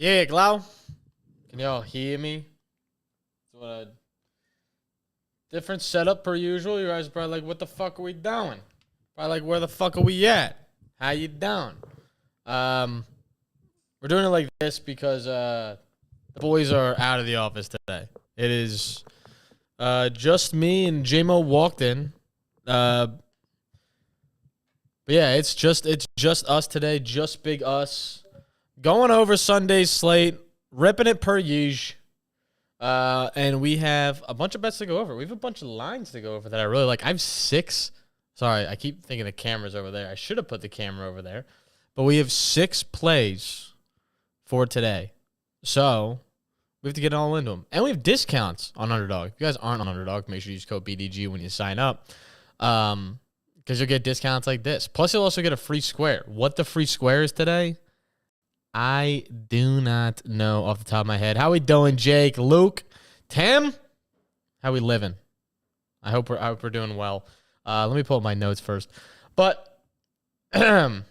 Yeah, Glau. Can y'all hear me? It's what a different setup per usual. You guys are probably like, what the fuck are we doing? Probably like, where the fuck are we at? How you doing? We're doing it like this because the boys are out of the office today. It is just me and J-Mo walked in. But yeah, it's just us today, just big us. Going over Sunday's slate, ripping it per usual. And we have a bunch of bets to go over. We have a bunch of lines to go over that I really like. I have 6. Sorry, I keep thinking the camera's over there. I should have put the camera over there. But we have 6 plays for today. So we have to get all into them. And we have discounts on Underdog. If you guys aren't on Underdog, make sure you use code BDG when you sign up. Because you'll get discounts like this. Plus, you'll also get a free square. What the free square is today, I do not know off the top of my head. How we doing, Jake, Luke, Tim? How we living? I hope we're doing well. Let me pull up my notes first. But let's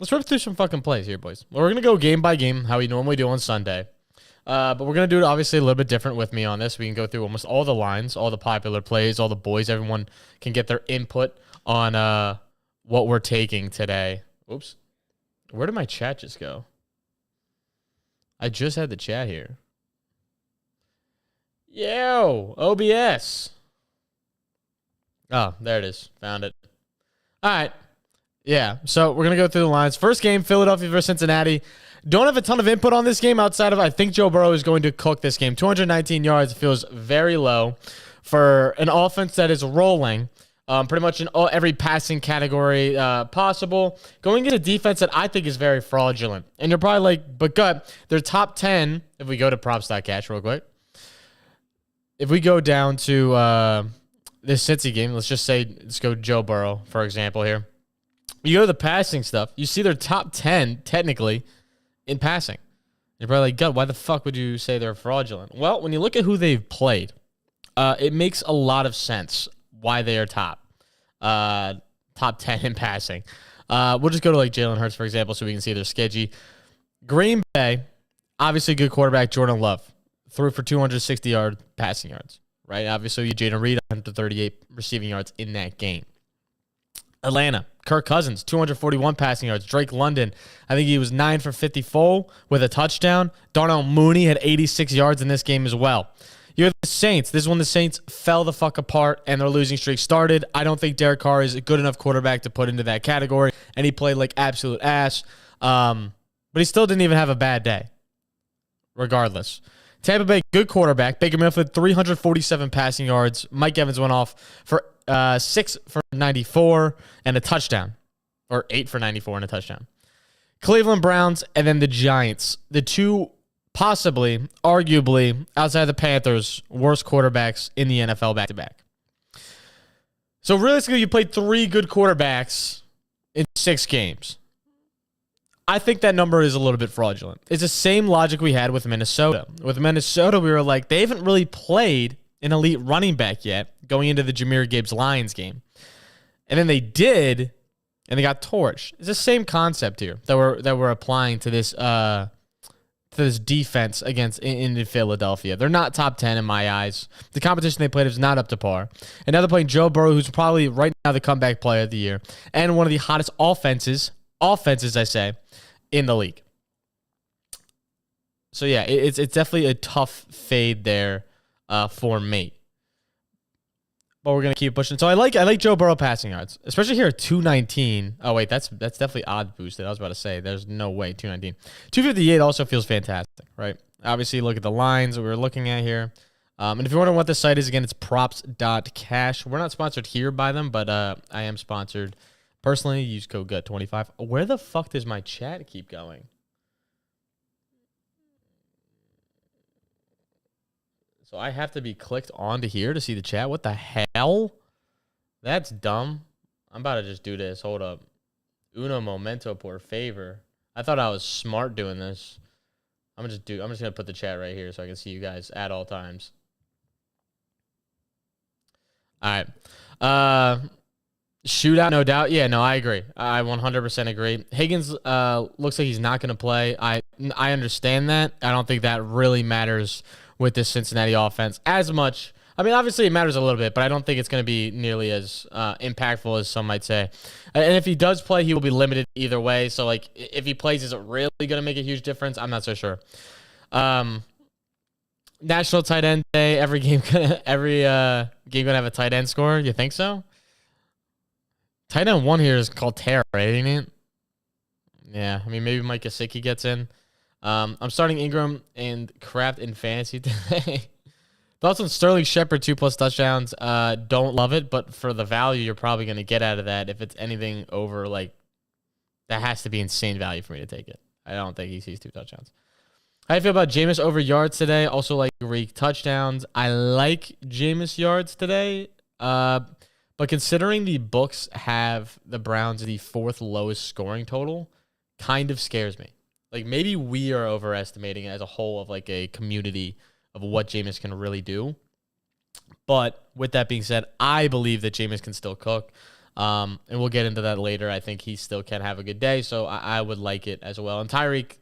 rip through some fucking plays here, boys. We're gonna go game by game, how we normally do on Sunday. But we're gonna do it obviously a little bit different with me on this. We can go through almost all the lines, all the popular plays, all the boys. Everyone can get their input on what we're taking today. Oops. Where did my chat just go? I just had the chat here. Yo, OBS. Oh, there it is. Found it. All right. Yeah, so we're going to go through the lines. First game, Philadelphia versus Cincinnati. Don't have a ton of input on this game outside of I think Joe Burrow is going to cook this game. 219 yards feels very low for an offense that is rolling. Pretty much in every passing category possible. Going into a defense that I think is very fraudulent. And you're probably like, but gut, they're top 10. If we go to props.cash real quick. If we go down to this Cincy game, let's go Joe Burrow, for example, here. You go to the passing stuff, you see they're top 10, technically, in passing. You're probably like, gut, why the fuck would you say they're fraudulent? Well, when you look at who they've played, it makes a lot of sense why they are top 10 in passing. We'll just go to like Jalen Hurts, for example, so we can see their schedule. Green Bay, obviously good quarterback, Jordan Love, threw for 260 passing yards, right? Obviously, Jaden Reed, 138 receiving yards in that game. Atlanta, Kirk Cousins, 241 passing yards. Drake London, I think he was 9 for 54 with a touchdown. Darnell Mooney had 86 yards in this game as well. You have the Saints. This is when the Saints fell the fuck apart and their losing streak started. I don't think Derek Carr is a good enough quarterback to put into that category, and he played like absolute ass. But he still didn't even have a bad day, regardless. Tampa Bay, good quarterback. Baker Mayfield, 347 passing yards. Mike Evans went off for 6 for 94 and a touchdown, or 8 for 94 and a touchdown. Cleveland Browns, and then the Giants. The two possibly, arguably, outside of the Panthers, worst quarterbacks in the NFL back-to-back. So realistically, you played 3 good quarterbacks in 6 games. I think that number is a little bit fraudulent. It's the same logic we had with Minnesota. With Minnesota, we were like, they haven't really played an elite running back yet going into the Jahmyr Gibbs-Lions game. And then they did, and they got torched. It's the same concept here that we're applying to this defense against in Philadelphia. They're not top 10 in my eyes. The competition they played is not up to par. And now they're playing Joe Burrow, who's probably right now the comeback player of the year, and one of the hottest offenses I say, in the league. So yeah, it's definitely a tough fade there for me. But we're gonna keep pushing. So I like Joe Burrow passing yards, especially here at 219. Oh wait, that's definitely odd boosted. I was about to say there's no way 219. 258 also feels fantastic, right? Obviously, look at the lines that we were looking at here. And if you're wondering what this site is, again, it's props.cash. We're not sponsored here by them, but I am sponsored personally. Use code GUT25. Where the fuck does my chat keep going? So I have to be clicked onto here to see the chat. What the hell? That's dumb. I'm about to just do this. Hold up. Uno momento por favor. I thought I was smart doing this. I'm just gonna put the chat right here so I can see you guys at all times. All right. Shootout, no doubt. Yeah, no, I agree. I 100% agree. Higgins looks like he's not going to play. I understand that. I don't think that really matters with this Cincinnati offense as much. I mean, obviously it matters a little bit, but I don't think it's going to be nearly as impactful as some might say. And if he does play, he will be limited either way. So, like, if he plays, is it really going to make a huge difference? I'm not so sure. National Tight End Day. Every game gonna have a tight end score. You think so? Tight end 1 here is called Terra, right? Ain't it? Yeah, I mean, maybe Mike Gesicki gets in. I'm starting Ingram and Kraft in fantasy today. Thoughts on Sterling Shepard, 2+ touchdowns. Don't love it, but for the value you're probably going to get out of that, if it's anything over, like, that has to be insane value for me to take it. I don't think he sees 2 touchdowns. How do you feel about Jameis over yards today? Also like Reek touchdowns. I like Jameis yards today. But considering the books have the Browns the 4th lowest scoring total, kind of scares me. Like, maybe we are overestimating it as a whole of like a community of what Jameis can really do. But with that being said, I believe that Jameis can still cook. And we'll get into that later. I think he still can have a good day, so I would like it as well. And Tyreek,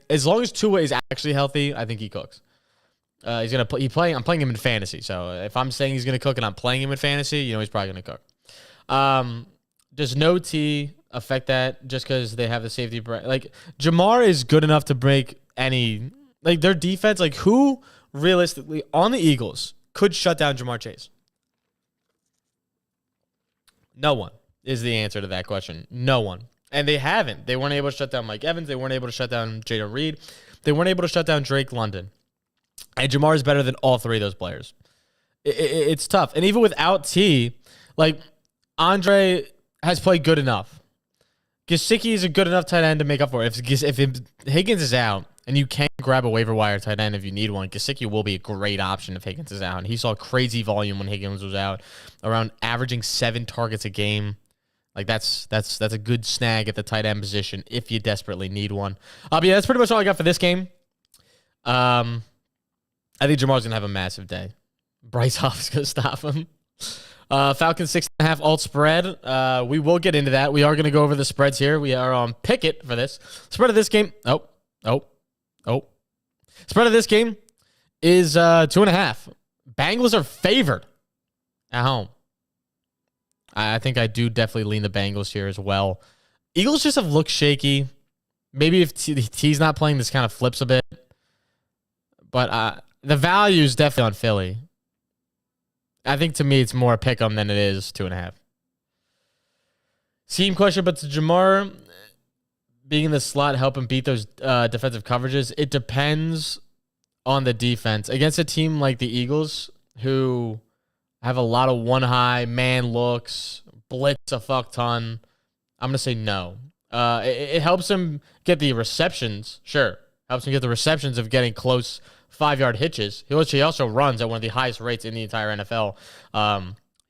as long as Tua is actually healthy, I think he cooks. He's gonna play. I'm playing him in fantasy, so if I'm saying he's gonna cook and I'm playing him in fantasy, you know he's probably gonna cook. Does no T affect that just because they have the safety? Like, Jamar is good enough to break any, like, their defense. Like, who realistically on the Eagles could shut down Jamar Chase? No one is the answer to that question. No one. And they haven't. They weren't able to shut down Mike Evans. They weren't able to shut down Jayden Reed. They weren't able to shut down Drake London. And Jamar is better than all 3 of those players. It's tough. And even without T, like, Andre has played good enough. Gesicki is a good enough tight end to make up for it. If Higgins is out, and you can grab a waiver wire tight end if you need one, Gesicki will be a great option if Higgins is out. And he saw crazy volume when Higgins was out, around averaging 7 targets a game. Like, that's a good snag at the tight end position if you desperately need one. But yeah, that's pretty much all I got for this game. I think Jamar's going to have a massive day. Bryce Hoff's going to stop him. Falcons 6.5 alt spread. We will get into that. We are going to go over the spreads here. We are on Pickett for this. Spread of this game. Spread of this game is 2.5. Bengals are favored at home. I think I do definitely lean the Bengals here as well. Eagles just have looked shaky. Maybe if T's not playing, this kind of flips a bit. But the value is definitely on Philly. I think to me it's more a pick 'em than it is 2.5. Team question, but to Jamar being in the slot help him beat those defensive coverages? It depends on the defense. Against a team like the Eagles, who have a lot of one-high man looks, blitz a fuck ton, I'm going to say no. It helps him get the receptions. Sure. Helps him get the receptions of getting close 5-yard hitches. He also runs at one of the highest rates in the entire NFL.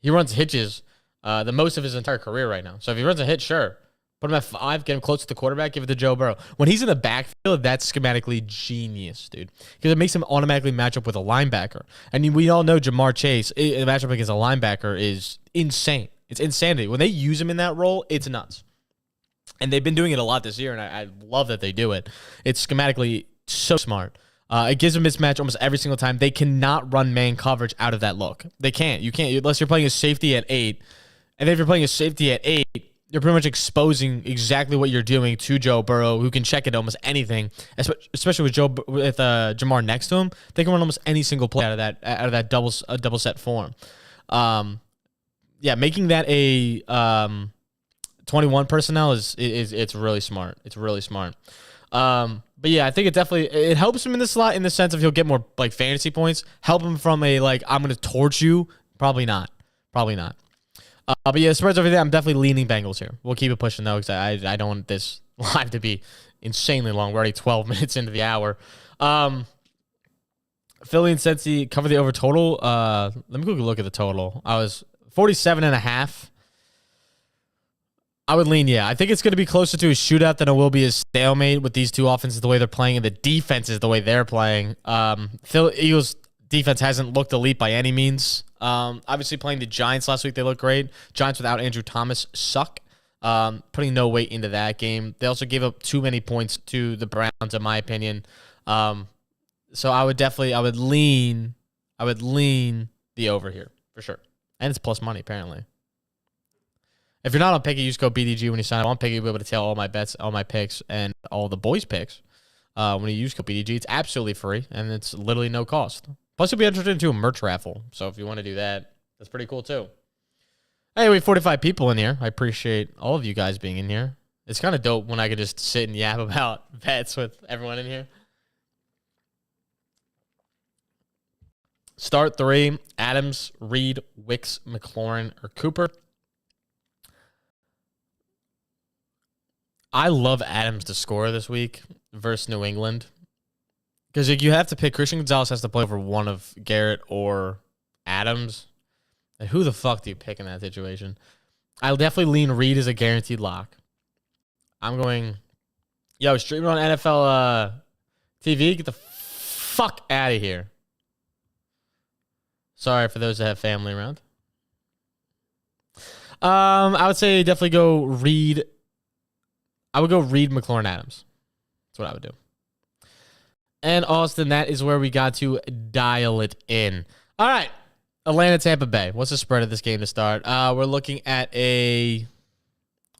He runs hitches the most of his entire career right now. So if he runs a hit, sure. Put him at 5, get him close to the quarterback, give it to Joe Burrow. When he's in the backfield, that's schematically genius, dude. Because it makes him automatically match up with a linebacker. And we all know Jamar Chase, a matchup against a linebacker is insane. It's insanity. When they use him in that role, it's nuts. And they've been doing it a lot this year, and I love that they do it. It's schematically so smart. It gives them mismatch almost every single time. They cannot run man coverage out of that look. They can't. You can't, unless you're playing a safety at 8. And then if you're playing a safety at 8, you're pretty much exposing exactly what you're doing to Joe Burrow, who can check it almost anything, especially with Jamar next to him. They can run almost any single play out of that double set form. Making that a 21 personnel it's really smart. It's really smart. But yeah, I think it helps him in the slot in the sense of he'll get more like fantasy points. Help him from a like I'm going to torch you. Probably not. But yeah, spreads over there. I'm definitely leaning Bengals here. We'll keep it pushing though, because I don't want this live to be insanely long. We're already 12 minutes into the hour. Philly and Cincy cover the over total. Let me go look at the total. I was 47.5. I would lean, yeah. I think it's going to be closer to a shootout than it will be a stalemate with these two offenses the way they're playing and the defenses the way they're playing. Eagles defense hasn't looked elite by any means. Obviously, playing the Giants last week, they look great. Giants without Andrew Thomas suck. Putting no weight into that game. They also gave up too many points to the Browns, in my opinion. So I would lean the over here for sure. And it's plus money, apparently. If you're not on Picky, use code BDG when you sign up on Picky. You'll be able to tell all my bets, all my picks, and all the boys' picks when you use code BDG. It's absolutely free, and it's literally no cost. Plus, you'll be entered into a merch raffle. So if you want to do that, that's pretty cool, too. Hey, we have 45 people in here. I appreciate all of you guys being in here. It's kind of dope when I could just sit and yap about bets with everyone in here. Start 3, Adams, Reed, Wicks, McLaurin, or Cooper. I love Adams to score this week versus New England. Because you have to pick. Christian Gonzalez has to play for one of Garrett or Adams. And who the fuck do you pick in that situation? I'll definitely lean Reed as a guaranteed lock. I'm going, streaming on NFL TV. Get the fuck out of here. Sorry for those that have family around. I would say definitely go Reed. I would go Reed, McLaurin, Adams. That's what I would do. And Austin, that is where we got to dial it in. All right. Atlanta, Tampa Bay. What's the spread of this game to start? We're looking at a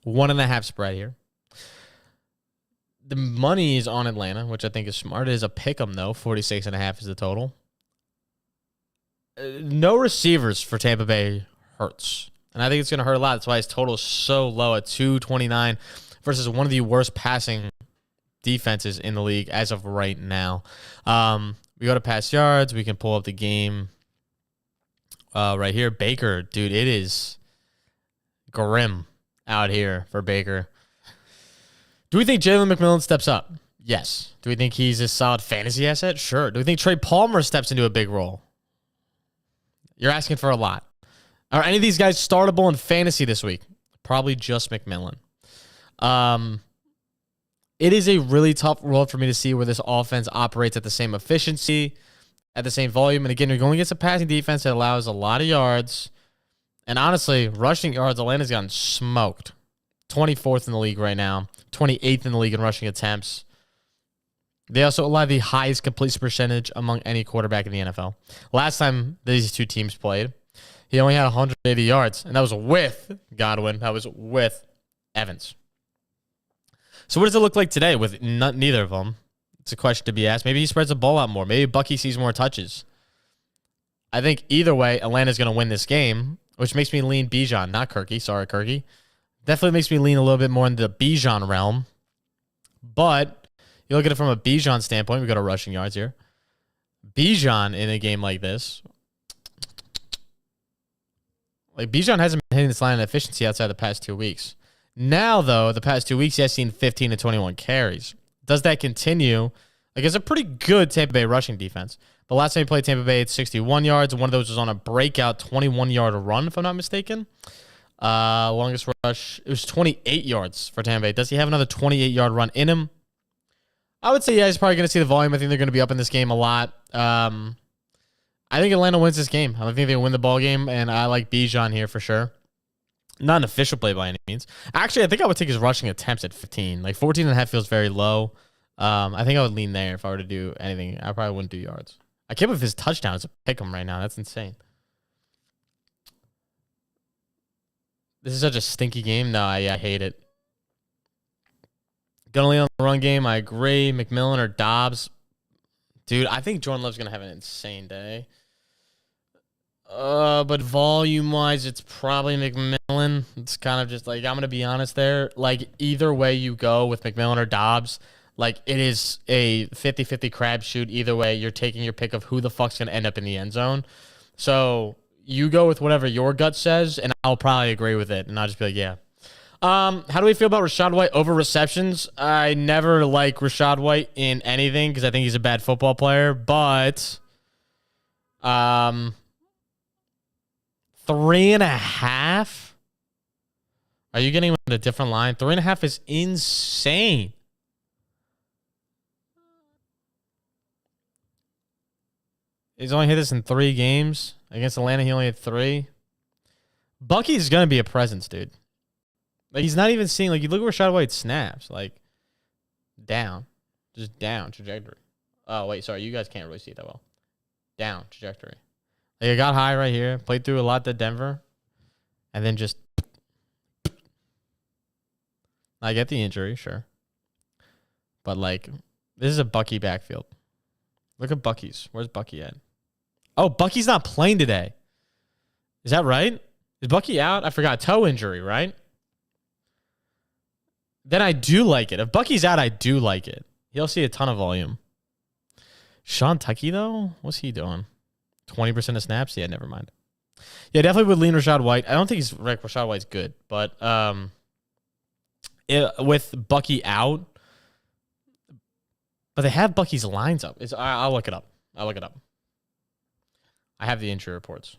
1.5 spread here. The money is on Atlanta, which I think is smart. It is a pick 'em, though. 46.5 is the total. No receivers for Tampa Bay hurts. And I think it's going to hurt a lot. That's why his total is so low at 229 versus one of the worst passing defenses in the league as of right now. We go to pass yards. We can pull up the game right here. Baker, dude, it is grim out here for Baker. Do we think Jalen McMillan steps up? Yes. Do we think he's a solid fantasy asset? Sure. Do we think Trey Palmer steps into a big role? You're asking for a lot. Are any of these guys startable in fantasy this week? Probably just McMillan. It is a really tough role for me to see where this offense operates at the same efficiency, at the same volume. And again, you're going against a passing defense that allows a lot of yards. And honestly, rushing yards, Atlanta's gotten smoked. 24th in the league right now. 28th in the league in rushing attempts. They also allow the highest completion percentage among any quarterback in the NFL. Last time these two teams played, he only had 180 yards, and that was with Godwin. That was with Evans. So what does it look like today with neither of them? It's a question to be asked. Maybe he spreads the ball out more. Maybe Bucky sees more touches. I think either way, Atlanta's going to win this game, which makes me lean Bijan, not Kirky. Sorry, Kirky. Definitely makes me lean a little bit more into the Bijan realm. But you look at it from a Bijan standpoint, we got a rushing yards here. Bijan in a game like this, like Bijan hasn't been hitting this line of efficiency outside the past 2 weeks. Now, though, the past 2 weeks, he has seen 15 to 21 carries. Does that continue? Like, it's a pretty good Tampa Bay rushing defense. But last time he played Tampa Bay, it's 61 yards. One of those was on a breakout 21-yard run, if I'm not mistaken. Longest rush, it was 28 yards for Tampa Bay. Does he have another 28-yard run in him? I would say, yeah, he's probably going to see the volume. I think they're going to be up in this game a lot. I think Atlanta wins this game. I think they win the ball game, and I like Bijan here for sure. Not an official play by any means. Actually, I think I would take his rushing attempts at 15. Like 14.5 feels very low. I think I would lean there if I were to do anything. I probably wouldn't do yards. I can't believe his touchdown is a pick him right now. That's insane. This is such a stinky game. No, I hate it. Gonna lean on the run game. I agree. McMillan or Dobbs. Dude, I think Jordan Love's gonna have an insane day. But volume-wise, it's probably McMillan. It's kind of just like, I'm going to be honest there. Like, either way you go with McMillan or Dobbs, like, it is a 50-50 crapshoot. Either way, you're taking your pick of who the fuck's going to end up in the end zone. So, you go with whatever your gut says, and I'll probably agree with it. And I'll just be like, yeah. How do we feel about Rachaad White over receptions? I never like Rachaad White in anything because I think he's a bad football player. But, 3.5? Are you getting him at a different line? 3.5 is insane. He's only hit this in 3 games. Against Atlanta, he only had 3. Bucky's going to be a presence, dude. Like, he's not even seeing, like, you look at Rashad White snaps, like, down. Just down trajectory. Oh, wait, sorry. You guys can't really see it that well. Down trajectory. Like, it got high right here. Played through a lot to Denver. And then just. I get the injury, sure. But, like, this is a Bucky backfield. Look at Bucky's. Where's Bucky at? Oh, Bucky's not playing today. Is that right? Is Bucky out? I forgot. Toe injury, right? Then I do like it. If Bucky's out, I do like it. He'll see a ton of volume. Sean Tucky, though? What's he doing? 20% of snaps? Yeah, never mind. Yeah, definitely would lean Rashad White. I don't think he's like Rashad White's good, but with Bucky out, but they have Bucky's lines up. I'll look it up. I have the injury reports.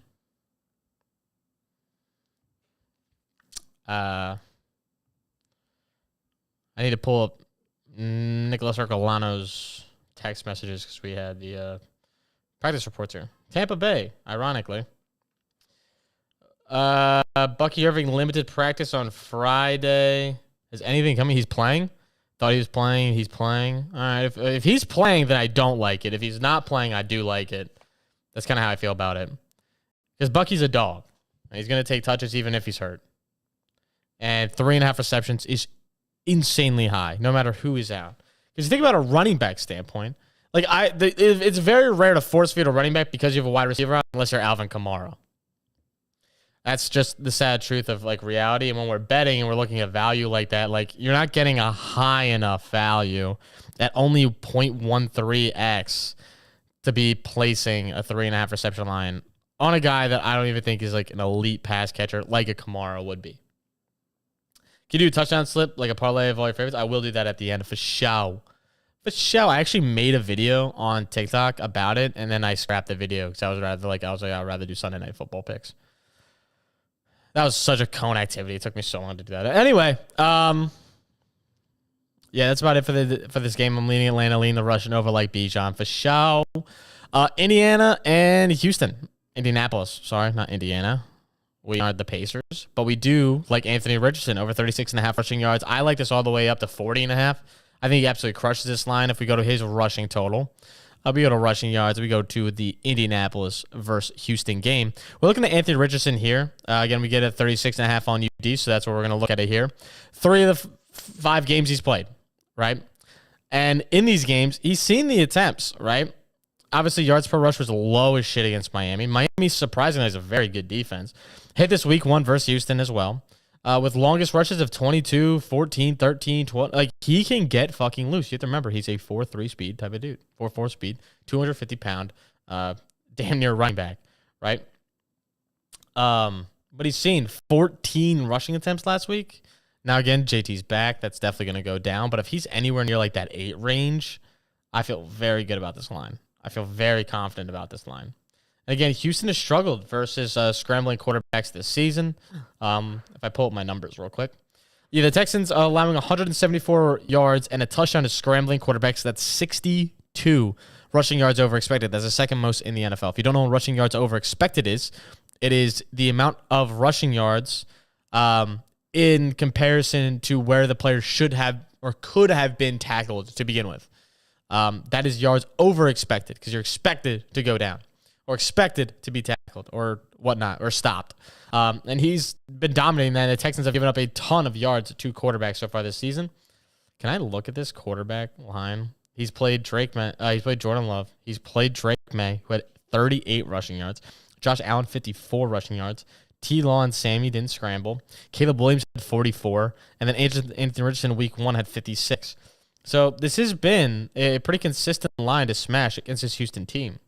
I need to pull up Nicholas Arcolano's text messages because we had the practice reports here. Tampa Bay, ironically. Bucky Irving limited practice on Friday. Is anything coming? He's playing? Thought he was playing. He's playing. All right. If he's playing, then I don't like it. If he's not playing, I do like it. That's kind of how I feel about it. Because Bucky's a dog. He's going to take touches even if he's hurt. And 3.5 receptions is insanely high, no matter who is out. Because you think about a running back standpoint, like it's very rare to force feed a running back because you have a wide receiver out, unless you're Alvin Kamara. That's just the sad truth of like reality. And when we're betting and we're looking at value like that, like you're not getting a high enough value at only 0.13x to be placing a 3.5 reception line on a guy that I don't even think is like an elite pass catcher like a Kamara would be. Can you do a touchdown slip, like a parlay of all your favorites? I will do that at the end for show. For show. I actually made a video on TikTok about it, and then I scrapped the video because I'd rather do Sunday Night Football picks. That was such a cone activity. It took me so long to do that. Anyway, yeah, that's about it for this game. I'm leaning Atlanta, leaning the Russian over like Bijan for show. Indiana and Houston. Indianapolis. Sorry, not Indiana. We are the Pacers, but we do like Anthony Richardson over 36.5 rushing yards. I like this all the way up to 40.5. I think he absolutely crushes this line if we go to his rushing total. We go to rushing yards. We go to the Indianapolis versus Houston game. We're looking at Anthony Richardson here. Again, we get a 36.5 on UD, so that's what we're going to look at it here. 3 of the 5 games he's played, right? And in these games, he's seen the attempts, right? Obviously, yards per rush was low as shit against Miami. Miami, surprisingly, has a very good defense. Hit this week 1 versus Houston as well. With longest rushes of 22, 14, 13, 12. Like, he can get fucking loose. You have to remember, he's a 4.3 speed type of dude. 4.4 speed, 250-pound, damn near running back, right? But he's seen 14 rushing attempts last week. Now, again, JT's back. That's definitely going to go down. But if he's anywhere near, like, that 8 range, I feel very good about this line. I feel very confident about this line. And again, Houston has struggled versus scrambling quarterbacks this season. If I pull up my numbers real quick. Yeah, the Texans are allowing 174 yards and a touchdown to scrambling quarterbacks. That's 62 rushing yards over expected. That's the second most in the NFL. If you don't know what rushing yards over expected is, it is the amount of rushing yards in comparison to where the player should have or could have been tackled to begin with. That is yards over expected because you're expected to go down or expected to be tackled or whatnot or stopped. And he's been dominating that. The Texans have given up a ton of yards to quarterbacks so far this season. Can I look at this quarterback line? He's played Drake May. He's played Jordan Love. He's played Drake May, who had 38 rushing yards. Josh Allen, 54 rushing yards. T-Law and Sammy didn't scramble. Caleb Williams had 44. And then Anthony Richardson, week 1, had 56. So this has been a pretty consistent line to smash against this Houston team.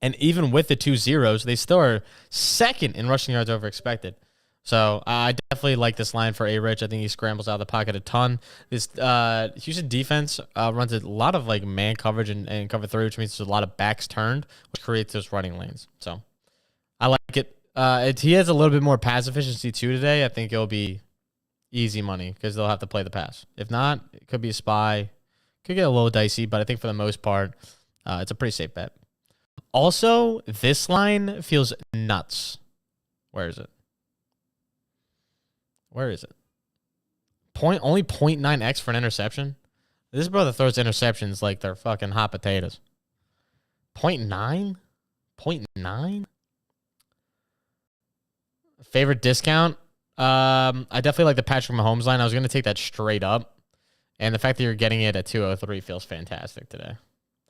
And even with the 2 zeros, they still are second in rushing yards over expected. So I definitely like this line for A-Rich. I think he scrambles out of the pocket a ton. This Houston defense runs a lot of like man coverage and cover 3, which means there's a lot of backs turned, which creates those running lanes. So I like it. He has a little bit more pass efficiency too today. I think it'll be easy money because they'll have to play the pass. If not, it could be a spy. Could get a little dicey, but I think for the most part, it's a pretty safe bet. Also, this line feels nuts. Where is it? Where is it? Only 0.9x for an interception? This brother throws interceptions like they're fucking hot potatoes. 0.9? 0.9? Favorite discount? I definitely like the Patrick Mahomes line. I was going to take that straight up. And the fact that you're getting it at 203 feels fantastic today.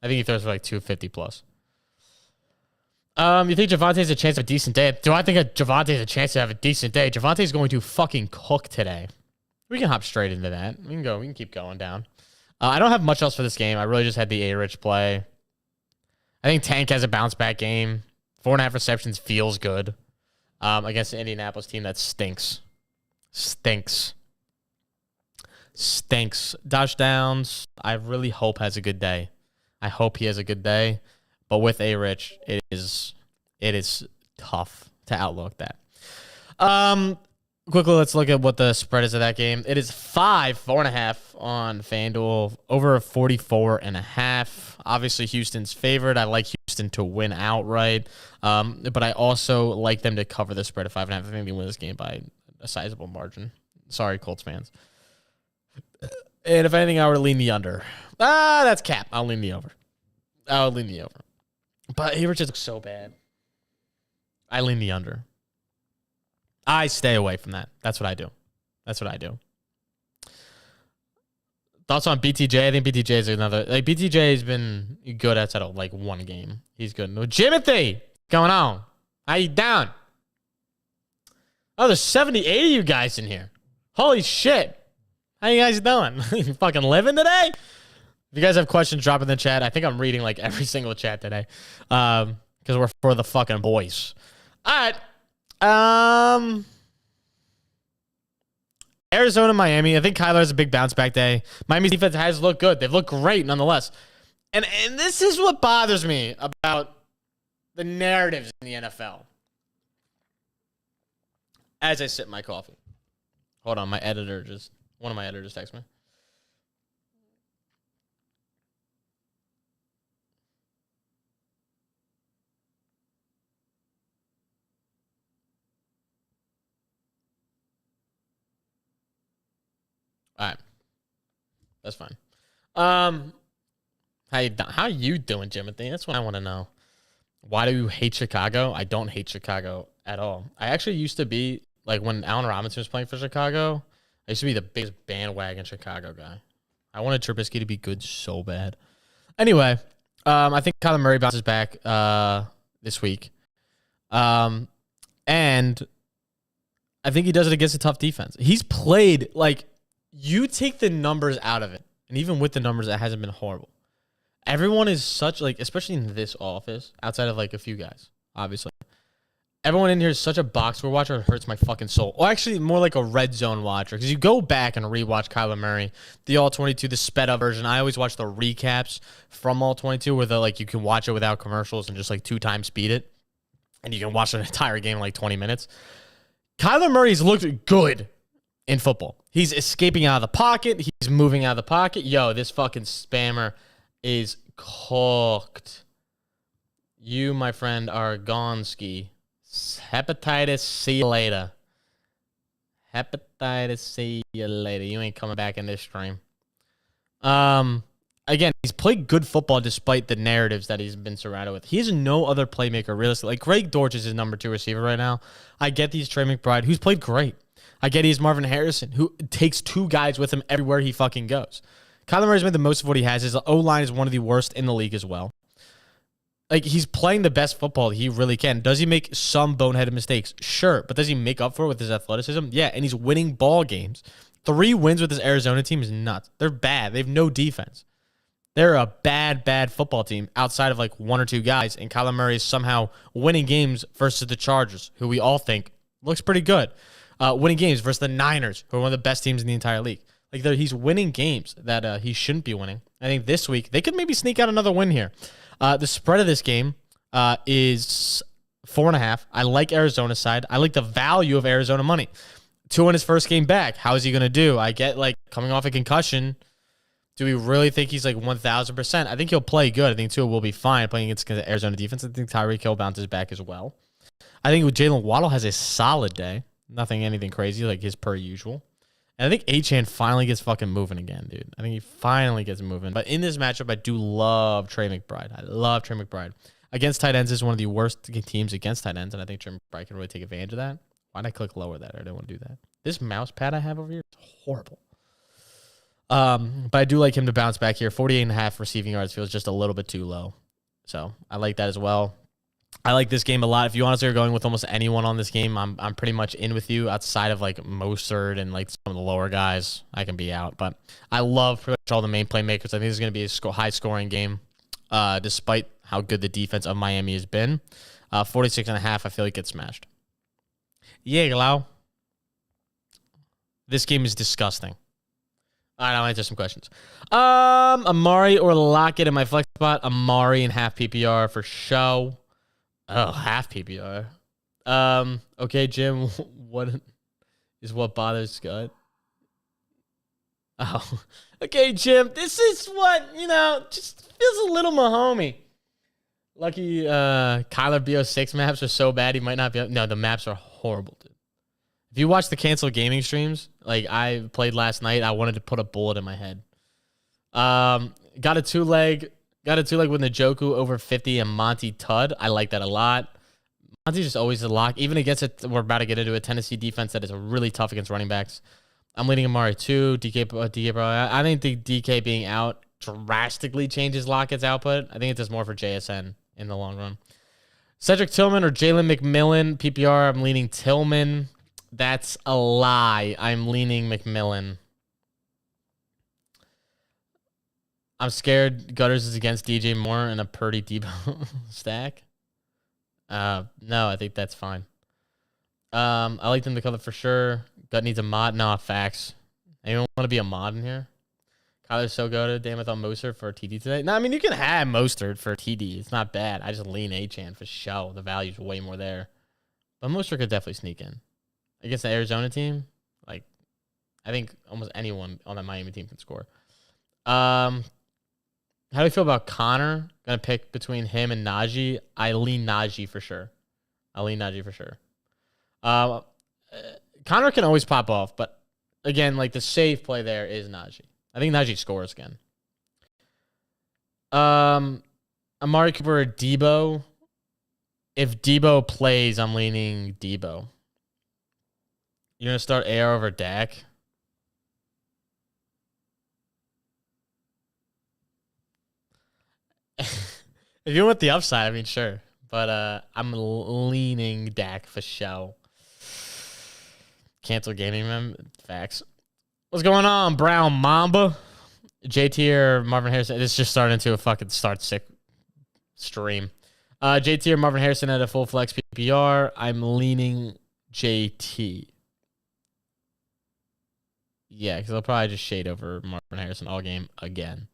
I think he throws for like 250 plus. You think Javonte's a chance of a decent day? Do I think Javonte's a chance to have a decent day? Javonte's going to fucking cook today. We can hop straight into that. We can keep going down. I don't have much else for this game. I really just had the A-Rich play. I think Tank has a bounce back game. 4.5 receptions feels good. Against an Indianapolis team that stinks. Stinks. Touchdowns. I really hope has a good day. I hope he has a good day. But with A-Rich, it is tough to outlook that. Quickly, let's look at what the spread is of that game. It is 4.5 on FanDuel, over 44.5. Obviously, Houston's favored. I like Houston to win outright, but I also like them to cover the spread of 5.5. I think they win this game by a sizable margin. Sorry, Colts fans. And if anything, I would lean the under. That's cap. I'll lean the over. But A-Rich looks so bad. I lean the under. I stay away from that. That's what I do. Thoughts on BTJ? I think BTJ is another. Like, BTJ has been good outside of like one game. He's good. No, Jimothy, what's going on? How you down? Oh, there's 70, 80 of you guys in here. Holy shit. How you guys doing? You fucking living today? If you guys have questions, drop in the chat. I think I'm reading like every single chat today. Because we're for the fucking boys. All right. Arizona, Miami. I think Kyler has a big bounce back day. Miami's defense has looked good. They've looked great nonetheless. And this is what bothers me about the narratives in the NFL. As I sip my coffee. Hold on, one of my editors texted me. All right. That's fine. How you doing, Jimothy? That's what I want to know. Why do you hate Chicago? I don't hate Chicago at all. I actually used to be, like, when Allen Robinson was playing for Chicago, I used to be the biggest bandwagon Chicago guy. I wanted Trubisky to be good so bad. Anyway, I think Kyler Murray bounces back this week. And I think he does it against a tough defense. He's played, like, you take the numbers out of it, and even with the numbers, it hasn't been horrible. Everyone is such, like, especially in this office, outside of, like, a few guys, obviously. Everyone in here is such a box score watcher, it hurts my fucking soul. Or actually, more like a red zone watcher, because you go back and rewatch Kyler Murray, the All-22, the sped-up version. I always watch the recaps from All-22, where like you can watch it without commercials and just, like, 2x speed it, and you can watch an entire game in, like, 20 minutes. Kyler Murray's looked good in football. He's escaping out of the pocket. He's moving out of the pocket. Yo, this fucking spammer is cooked. You, my friend, are gone ski. Hepatitis, see you later. Hepatitis, see you later. You ain't coming back in this stream. Again, he's played good football despite the narratives that he's been surrounded with. He has no other playmaker, realistically. Like, Greg Dortch is his number 2 receiver right now. I get these Trey McBride, who's played great. I get he's Marvin Harrison, who takes 2 guys with him everywhere he fucking goes. Kyler Murray's made the most of what he has. His O-line is one of the worst in the league as well. Like, he's playing the best football he really can. Does he make some boneheaded mistakes? Sure. But does he make up for it with his athleticism? Yeah, and he's winning ball games. 3 wins with his Arizona team is nuts. They're bad. They have no defense. They're a bad, bad football team outside of, like, 1 or 2 guys, and Kyler Murray is somehow winning games versus the Chargers, who we all think looks pretty good. Winning games versus the Niners, who are one of the best teams in the entire league. Like, he's winning games that he shouldn't be winning. I think this week, they could maybe sneak out another win here. The spread of this game is 4.5. I like Arizona's side. I like the value of Arizona money. 2 in his first game back. How is he going to do? I get, like, coming off a concussion. Do we really think he's like 1,000%? I think he'll play good. I think Tua will be fine playing against the Arizona defense. I think Tyreek Hill bounces back as well. I think Jalen Waddle has a solid day. Nothing, anything crazy like his per usual. And I think Achane finally gets fucking moving again, dude. I think he finally gets moving. But in this matchup, I do love Trey McBride. I love Trey McBride. Against tight ends is one of the worst teams against tight ends, and I think Trey McBride can really take advantage of that. Why did I click lower that? I didn't want to do that. This mouse pad I have over here is horrible. But I do like him to bounce back here. 48.5 receiving yards feels just a little bit too low. So I like that as well. I like this game a lot. If you honestly are going with almost anyone on this game, I'm pretty much in with you. Outside of like Mostert and like some of the lower guys, I can be out. But I love pretty much all the main playmakers. I think it's going to be a high scoring game, despite how good the defense of Miami has been. 46.5, I feel like gets smashed. Yeah, Glau. This game is disgusting. All right, I'll answer some questions. Amari or Lockett in my flex spot. Amari in half PPR for show. Oh, half PPR. Okay, Jim, what is what bothers Scott? Oh, okay, Jim, this is what, just feels a little Mahomey. Lucky Kyler BO6 maps are so bad he might not be. No, the maps are horrible, dude. If you watch the canceled gaming streams, like I played last night, I wanted to put a bullet in my head. Got a two-leg with Njoku over 50 and Monty Tudd. I like that a lot. Monty's just always a lock. Even against it, we're about to get into a Tennessee defense that is really tough against running backs. I'm leading Amari 2. DK, bro. I think the DK being out drastically changes Lockett's output. I think it does more for JSN in the long run. Cedric Tillman or Jalen McMillan. PPR, I'm leaning Tillman. That's a lie. I'm leaning McMillan. I'm scared Gutters is against DJ Moore in a Purdy Debo stack. No, I think that's fine. I like them to cover for sure. Gut needs a mod. No, facts. Anyone want to be a mod in here? Kyler's so good. Damn, I thought Mostert for a TD today. No, I mean, you can have Mostert for a TD. It's not bad. I just lean Achane for show. The value's way more there. But Mostert could definitely sneak in. Against the Arizona team, like, I think almost anyone on that Miami team can score. How do you feel about Connor? Gonna pick between him and Najee. I lean Najee for sure. Connor can always pop off, but again, like the safe play there is Najee. I think Najee scores again. Amari Cooper or Debo. If Debo plays, I'm leaning Debo. You're gonna start AR over Dak. If you want the upside, I mean, sure. But I'm leaning Dak for show. Cancel gaming, facts. What's going on, Brown Mamba? JT or Marvin Harrison? This just started into a fucking start sick stream. JT or Marvin Harrison at a full flex PPR. I'm leaning JT. Yeah, because I'll probably just shade over Marvin Harrison all game again.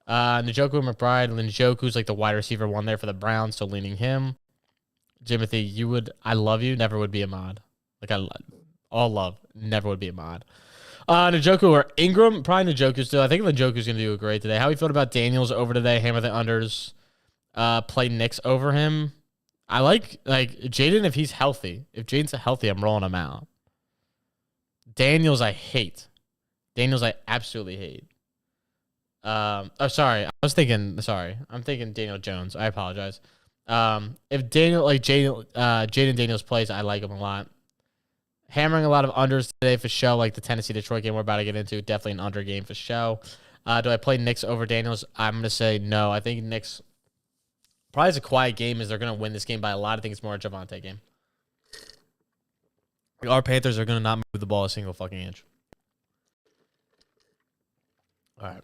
Njoku and McBride. Njoku's like the wide receiver one there for the Browns, so leaning him. Jimothy, I love you, never would be a mod. Like, all love, never would be a mod. Njoku or Ingram, probably Njoku still. I think Njoku's going to do great today. How you feel about Daniels over today? Hammer the unders. Play Knicks over him. I like Jaden if he's healthy. If Jaden's healthy, I'm rolling him out. Daniels, I hate. Daniels, I absolutely hate. I'm thinking Daniel Jones. I apologize. If Jaden Daniels plays, I like him a lot. Hammering a lot of unders today for show, like the Tennessee-Detroit game we're about to get into. Definitely an under game for show. Do I play Knicks over Daniels? I'm going to say no. I think Knicks probably is a quiet game as they're going to win this game by a lot. I think it's more a Javonte game. Our Panthers are going to not move the ball a single fucking inch. All right.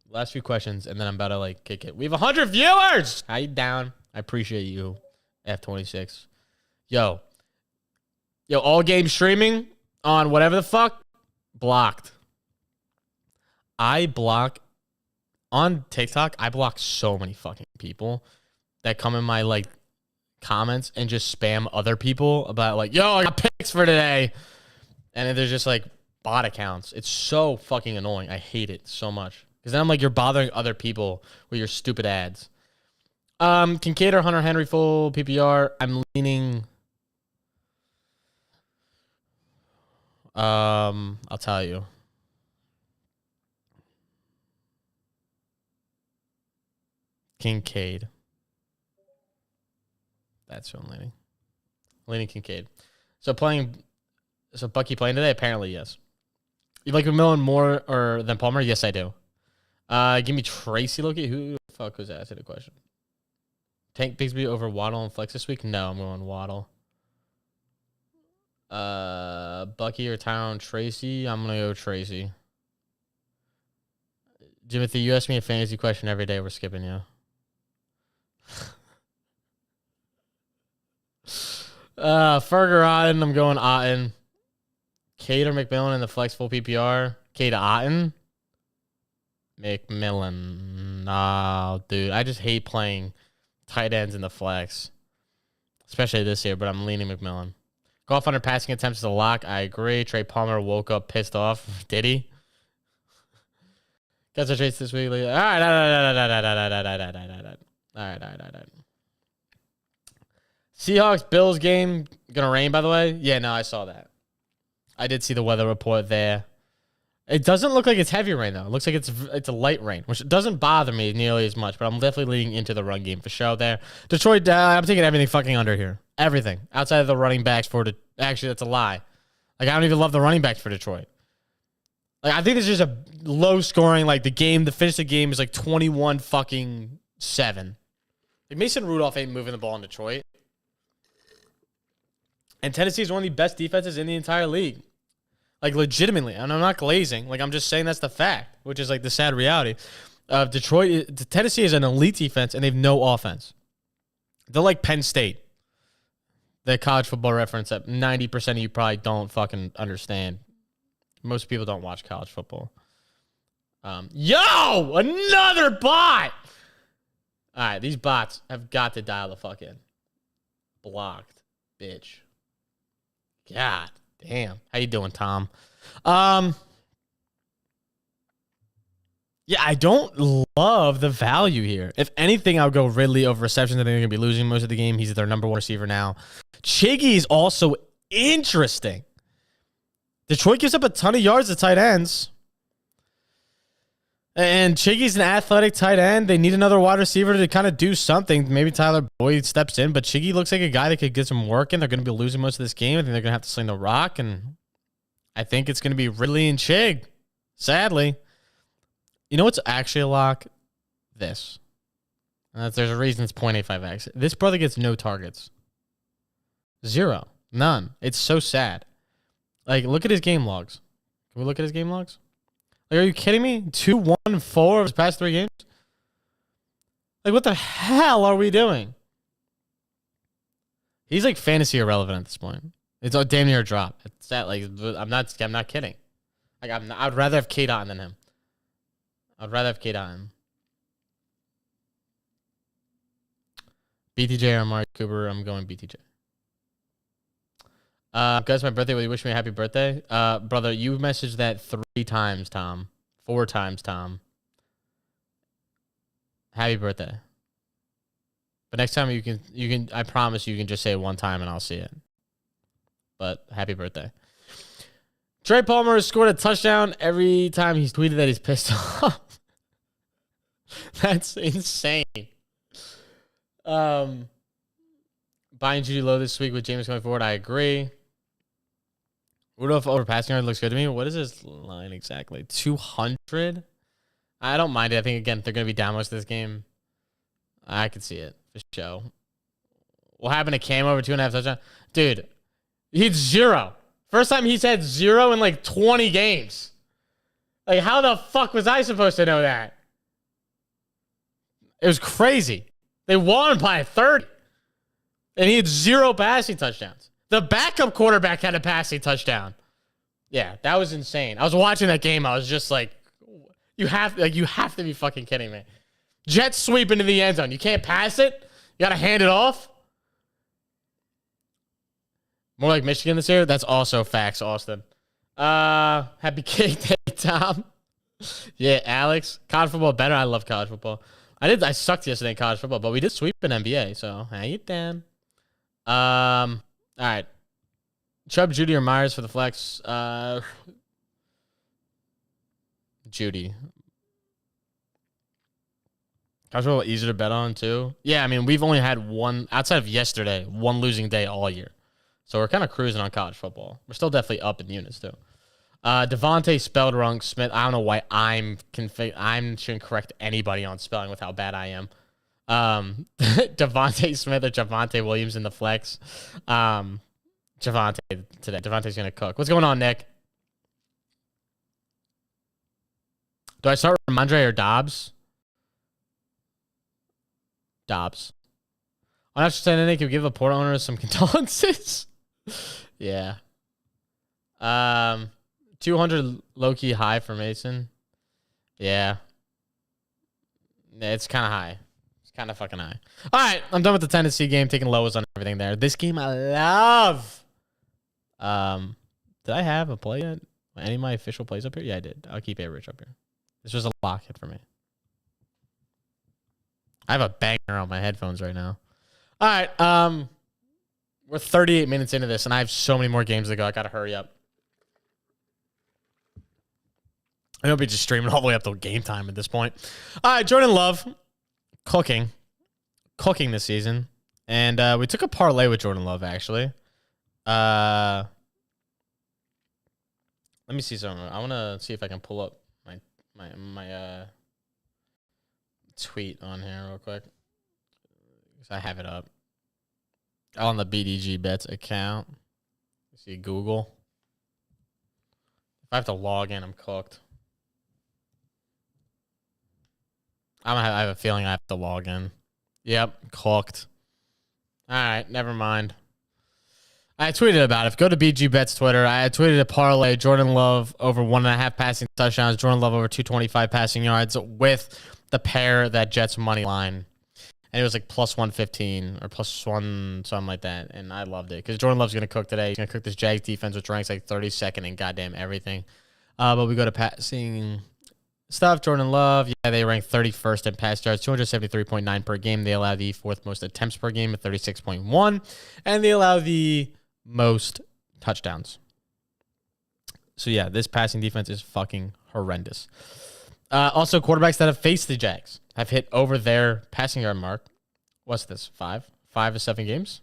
Last few questions, and then I'm about to, kick it. We have 100 viewers! How you down? I appreciate you, F26. Yo, all game streaming on whatever the fuck, blocked. I block, on TikTok, I block so many fucking people that come in my, comments and just spam other people about, yo, I got picks for today. And then there's just, bot accounts. It's so fucking annoying. I hate it so much. Because then I'm like, you're bothering other people with your stupid ads. Kincaid or Hunter Henry full PPR. I'm leaning. I'll tell you. Kincaid. That's who I'm leaning. Leaning Kincaid. So Bucky playing today? Apparently, yes. You like McMillan more than Palmer? Yes, I do. Give me Tracy Loki. Who the fuck was asking the question? Tank Bigsby over Waddle and Flex this week? No, I'm going Waddle. Bucky or Tyrone Tracy? I'm going to go Tracy. Jimothy, you ask me a fantasy question every day. We're skipping you. Ferger Otten. I'm going Otten. Cade or McMillan in the Flex full PPR? Cade Otten? McMillan. Oh, dude. I just hate playing tight ends in the flex. Especially this year, but I'm leaning McMillan. Golf under passing attempts is a lock. I agree. Trey Palmer woke up pissed off. Did he? Guys are chased this week. All right. Seahawks Bills game gonna rain, by the way. Yeah, no, I saw that. I did see the weather report there. It doesn't look like it's heavy rain though. It looks like it's a light rain, which doesn't bother me nearly as much. But I'm definitely leaning into the run game for sure. There, Detroit. I'm taking everything fucking under here. Everything outside of the running backs for actually that's a lie. Like I don't even love the running backs for Detroit. Like I think this is a low scoring. Like the finish the game is like 21-7. Like Mason Rudolph ain't moving the ball in Detroit. And Tennessee is one of the best defenses in the entire league. Like, legitimately. And I'm not glazing. Like, I'm just saying that's the fact, which is, like, the sad reality. Tennessee is an elite defense, and they have no offense. They're like Penn State. The college football reference that 90% of you probably don't fucking understand. Most people don't watch college football. Yo! Another bot! All right, these bots have got to dial the fuck in. Blocked. Bitch. God damn. How you doing, Tom? Yeah, I don't love the value here. If anything, I'll go Ridley over receptions. I think they're going to be losing most of the game. He's their number one receiver now. Chiggy is also interesting. Detroit gives up a ton of yards to tight ends. And Chiggy's an athletic tight end. They need another wide receiver to kind of do something. Maybe Tyler Boyd steps in, but Chiggy looks like a guy that could get some work in. They're going to be losing most of this game. I think they're going to have to sling the rock, and I think it's going to be Ridley and Chig, sadly. You know what's actually a lock? This. There's a reason it's 0.85x. This brother gets no targets. Zero. None. It's so sad. Like, look at his game logs. Can we look at his game logs? Like, are you kidding me? 2, 1, 4 of his past 3 games? Like, what the hell are we doing? He's like fantasy irrelevant at this point. It's a damn near a drop. It's that like I'm not kidding. Like I'd rather have K Dot than him. I'd rather have K Dot. BTJ or Amari Cooper. I'm going BTJ. Guys, my birthday. Will you wish me a happy birthday? Brother, you messaged that 3 times, Tom. 4 times, Tom. Happy birthday. But next time you can I promise you can just say it 1 time and I'll see it. But happy birthday. Trey Palmer has scored a touchdown every time he's tweeted that he's pissed off. That's insane. Buying Judy Lowe this week with James going forward, I agree. Rudolph over passing yard looks good to me. What is this line exactly? 200? I don't mind it. I think, again, they're going to be down most of this game. I could see it for sure. What happened to Cam over 2.5 touchdowns? Dude, he's 0. First time he's had 0 in like 20 games. Like, how the fuck was I supposed to know that? It was crazy. They won by 30. And he had 0 passing touchdowns. The backup quarterback had a passing touchdown. Yeah, that was insane. I was watching that game. I was just like, you have to be fucking kidding me. Jet sweep into the end zone. You can't pass it? You got to hand it off? More like Michigan this year? That's also facts, Austin. Happy cake day, Tom. Yeah, Alex. College football better. I love college football. I sucked yesterday in college football, but we did sweep in NBA, so hang it down. All right. Chubb, Judy, or Myers for the flex? Judy. College football easier to bet on, too. Yeah, I mean, we've only had one, outside of yesterday, one losing day all year. So we're kind of cruising on college football. We're still definitely up in units, too. Devontae spelled wrong. Smith, I don't know why I shouldn't correct anybody on spelling with how bad I am. Devontae Smith or Javonte Williams in the flex. Javonte today. Devontae's going to cook. What's going on, Nick? Do I start with Ramondre or Dobbs? Dobbs. On extra saying Nick, can we give the port owner some condolences? Yeah. 200 low-key high for Mason. Yeah. It's kind of high. It's kind of fucking high. All right, I'm done with the Tennessee game, taking lows on everything there. This game I love. Did I have a play yet? Any of my official plays up here? Yeah, I did. I'll keep A-Rich up here. This was a lock hit for me. I have a banger on my headphones right now. All right, we're 38 minutes into this, and I have so many more games to go. I got to hurry up. I hope he's just streaming all the way up to game time at this point. All right, Jordan Love, cooking this season. And we took a parlay with Jordan Love, actually. Let me see something. I want to see if I can pull up my tweet on here real quick. Because I have it up. On the BDGEBets account. See Google. If I have to log in, I'm cooked. I have a feeling I have to log in. Yep, cooked. All right, never mind. I tweeted about it. Go to BDGEBets Twitter. I tweeted a parlay. Jordan Love over 1.5 passing touchdowns. Jordan Love over 225 passing yards with the pair that Jets money line. And it was like plus 115 or plus one, something like that. And I loved it because Jordan Love's going to cook today. He's going to cook this Jags defense, which ranks like 32nd in goddamn everything. But we go to passing stuff. Jordan Love, yeah, they rank 31st in pass yards, 273.9 per game. They allow the fourth most attempts per game at 36.1. And they allow the most touchdowns. So, yeah, this passing defense is fucking horrendous. Also, quarterbacks that have faced the Jags have hit over their passing yard mark. What's this? 5 of 7 games?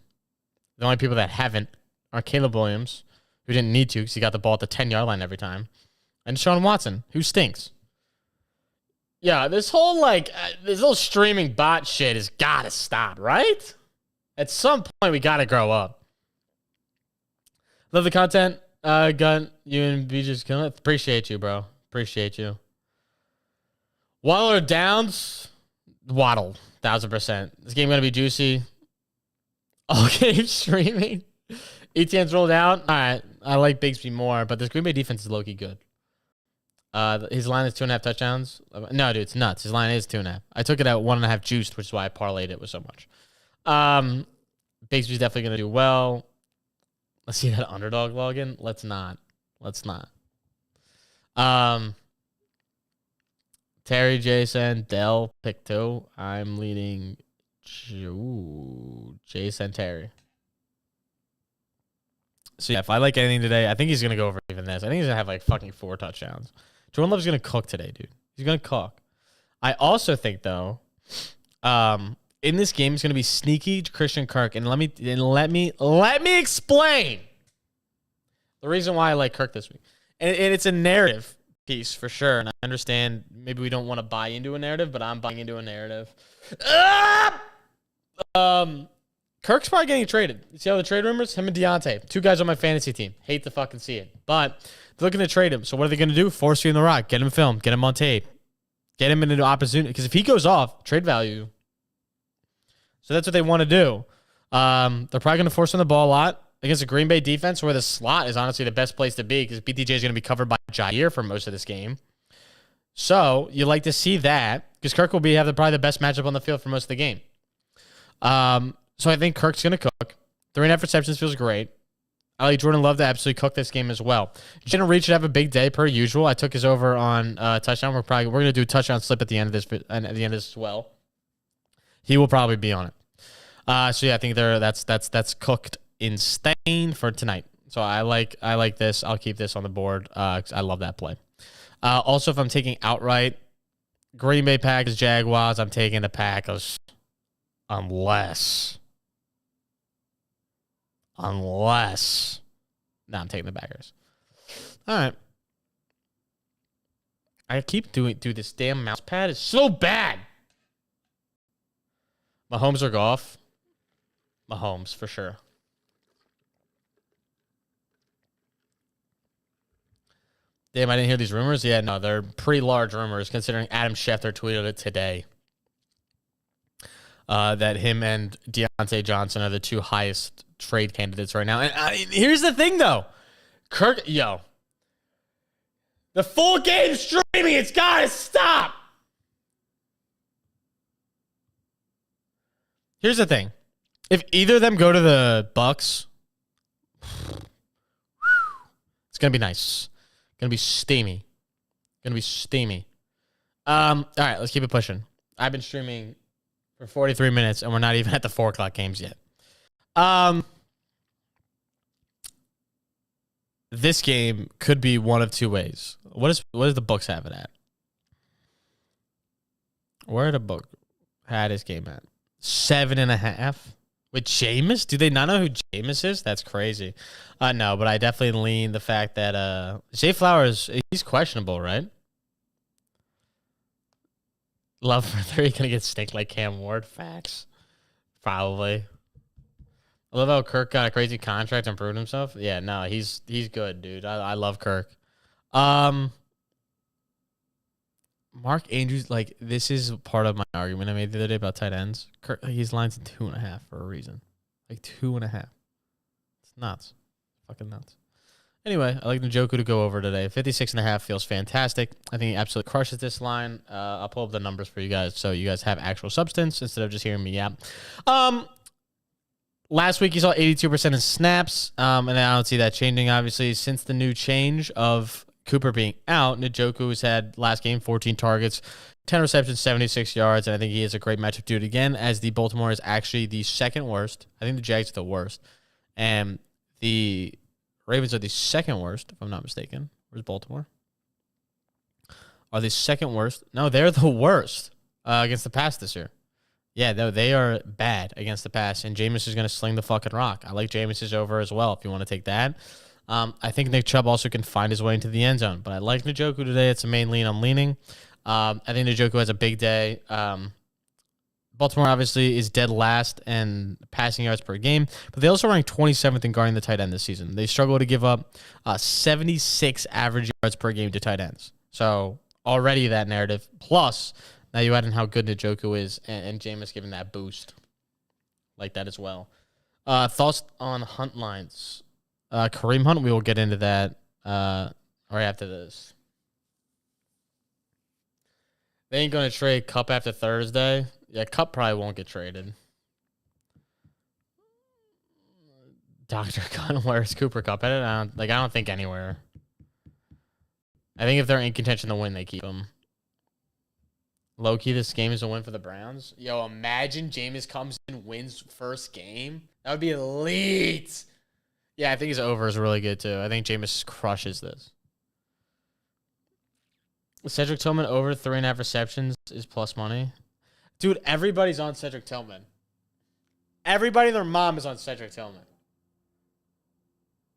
The only people that haven't are Caleb Williams, who didn't need to because he got the ball at the 10-yard line every time, and Deshaun Watson, who stinks. Yeah, this whole streaming bot shit has got to stop, right? At some point, we got to grow up. Love the content. Gun, you and BJ's killing it. Appreciate you, bro. Appreciate you. Waddle or Downs? Waddle, 1000%. This game going to be juicy. All game streaming. ETN's rolled out. All right, I like Bigsby more, but this Green Bay defense is low-key good. His line is 2.5 touchdowns. No, dude, it's nuts. His line is 2.5. I took it at 1.5 juiced, which is why I parlayed it with so much. Bigsby's definitely going to do well. Let's see that underdog login. Let's not. Terry, Jason, Dell, pick 2. I'm leading Jason, Terry. So, yeah, if I like anything today, I think he's going to go over even this. I think he's going to have like fucking 4 touchdowns. Jordan Love's going to cook today, dude. He's going to cook. I also think, though, in this game, it's going to be sneaky Christian Kirk. And let me explain the reason why I like Kirk this week. And it's a narrative piece for sure. And I understand maybe we don't want to buy into a narrative, but I'm buying into a narrative. Kirk's probably getting traded. You see all the trade rumors? Him and Deontay, 2 guys on my fantasy team. Hate to fucking see it. But they're looking to trade him. So what are they going to do? Force feed him the rock. Get him film. Get him on tape. Get him into opportunity. Because if he goes off, trade value. So that's what they want to do. They're probably going to force him the ball a lot against a Green Bay defense where the slot is honestly the best place to be because BTJ is going to be covered by Jair for most of this game. So you like to see that because Kirk will have probably the best matchup on the field for most of the game. So I think Kirk's going to cook. 3.5 receptions feels great. I like Jordan Love to absolutely cook this game as well. Jalen Reed should have a big day per usual. I took his over on touchdown. We're gonna do a touchdown slip at the end of this as well. He will probably be on it. So yeah, I think that's cooked in stain for tonight. So I like this. I'll keep this on the board. 'Cause I love that play. Also, if I'm taking outright Green Bay Packers Jaguars, I'm taking the Packers unless. No, I'm taking the Packers. All right. I keep dude, this damn mouse pad is so bad. Mahomes or Goff? Mahomes, for sure. Damn, I didn't hear these rumors. Yeah, no, they're pretty large rumors considering Adam Schefter tweeted it today. That him and Deontay Johnson are the two highest trade candidates right now. And here's the thing, though. The full game streaming, it's got to stop. Here's the thing. If either of them go to the Bucks, it's going to be nice. Going to be steamy. All right, let's keep it pushing. I've been streaming for 43 minutes, and we're not even at the 4 o'clock games yet. This game could be one of two ways. What does the Bucks have it at? Where did the book had his game at? 7.5 with Jameis. Do they not know who Jameis is? That's crazy. No, but I definitely lean the fact that Zay Flowers, he's questionable, right? Love for 3 gonna get stinked like Cam Ward. Facts. Probably. I love how Kirk got a crazy contract and proved himself. Yeah, no, he's good, dude. I love Kirk. Mark Andrews, like, this is part of my argument I made the other day about tight ends. Kirk, he's lines in 2.5 for a reason. Like 2.5. It's nuts. Fucking nuts. Anyway, I like Njoku to go over today. 56.5 feels fantastic. I think he absolutely crushes this line. I'll pull up the numbers for you guys so you guys have actual substance instead of just hearing me yap. Last week you saw 82% in snaps, and I don't see that changing, obviously. Since the new change of Cooper being out, Njoku has had last game 14 targets, 10 receptions, 76 yards, and I think he has a great matchup to do it again, as the Baltimore is actually the second worst. I think the Jags are the worst, and the Ravens are the second worst, if I'm not mistaken. Where's Baltimore? Are the second worst? No, they're the worst against the pass this year. Yeah, no, they are bad against the pass, and Jameis is going to sling the fucking rock. I like Jameis's over as well if you want to take that. I think Nick Chubb also can find his way into the end zone, but I like Njoku today. It's a main lean I'm leaning. I think Njoku has a big day. Baltimore obviously is dead last in passing yards per game, but they also rank 27th in guarding the tight end this season. They struggle to give up 76 average yards per game to tight ends. So already that narrative. Plus, now you add in how good Njoku is, and Jameis giving that boost like that as well. Thoughts on Hunt lines? Kareem Hunt, we will get into that right after this. They ain't going to trade Kupp after Thursday. Yeah, Kupp probably won't get traded. Dr. Gunn, where's Cooper Kupp at it? I don't think anywhere. I think if they're in contention to win, they keep him. Low-key, this game is a win for the Browns. Yo, imagine Jameis comes in, wins first game. That would be elite. Yeah, I think his over is really good, too. I think Jameis crushes this. Cedric Tillman over 3.5 receptions is plus money. Dude, everybody's on Cedric Tillman. Everybody and their mom is on Cedric Tillman.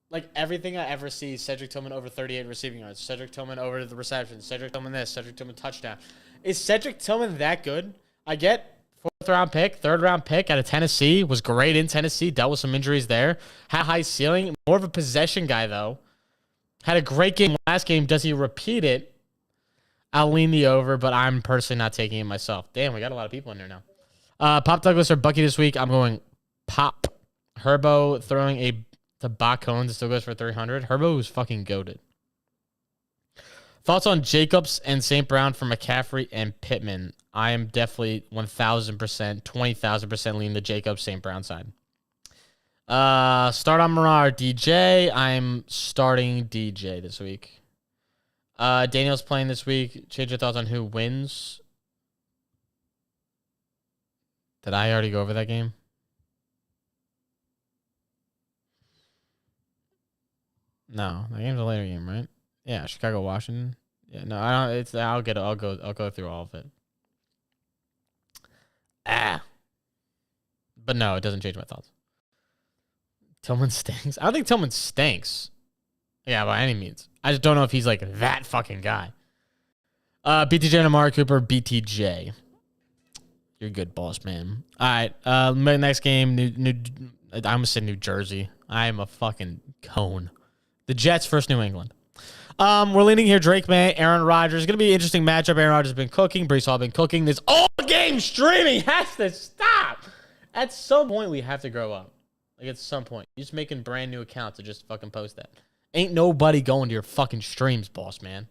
Like, everything I ever see, Cedric Tillman over 38 receiving yards. Cedric Tillman over the receptions. Cedric Tillman this. Cedric Tillman touchdown. Is Cedric Tillman that good? I get 4th-round pick, 3rd-round pick out of Tennessee. Was great in Tennessee. Dealt with some injuries there. Had a high ceiling. More of a possession guy, though. Had a great game last game. Does he repeat it? I'll lean the over, but I'm personally not taking it myself. Damn, we got a lot of people in there now. Pop Douglas or Bucky this week. I'm going Pop. Herbo throwing to Bach Cones. It still goes for 300. Herbo was fucking goated. Thoughts on Jacobs and St. Brown for McCaffrey and Pittman? I am definitely 1,000%, 20,000% leaning the Jacobs, St. Brown side. Start on Mirar DJ. I'm starting DJ this week. Daniel's playing this week. Change your thoughts on who wins. Did I already go over that game? No, that game's a later game, right? Yeah, Chicago, Washington. Yeah, no, I don't. It's I'll go through all of it. But no, it doesn't change my thoughts. Tillman stinks. I don't think Tillman stinks. Yeah, by any means. I just don't know if he's like that fucking guy. BTJ and Amari Cooper, BTJ. You're good, boss man. All right. Next game, I almost said New Jersey. I am a fucking cone. The Jets versus New England. We're leaning here. Drake May, Aaron Rodgers. It's gonna be an interesting matchup. Aaron Rodgers has been cooking. Brees Hall been cooking. This all game streaming has to stop. At some point, we have to grow up. Like at some point, you're just making brand new accounts to just fucking post that. Ain't nobody going to your fucking streams, boss man.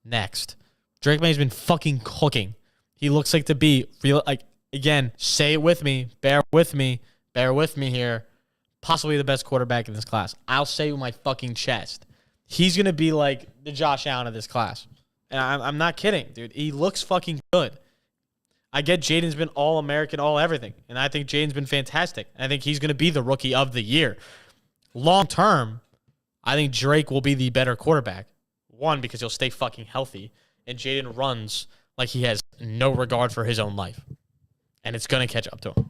Next, Drake May's been fucking cooking. He looks like to be real. Like again, say it with me. Bear with me here. Possibly the best quarterback in this class. I'll say with my fucking chest. He's going to be like the Josh Allen of this class. And I'm not kidding, dude. He looks fucking good. I get Jaden's been all-American, all-everything. And I think Jaden's been fantastic. I think he's going to be the rookie of the year. Long term, I think Drake will be the better quarterback. One, because he'll stay fucking healthy. And Jaden runs like he has no regard for his own life. And it's going to catch up to him.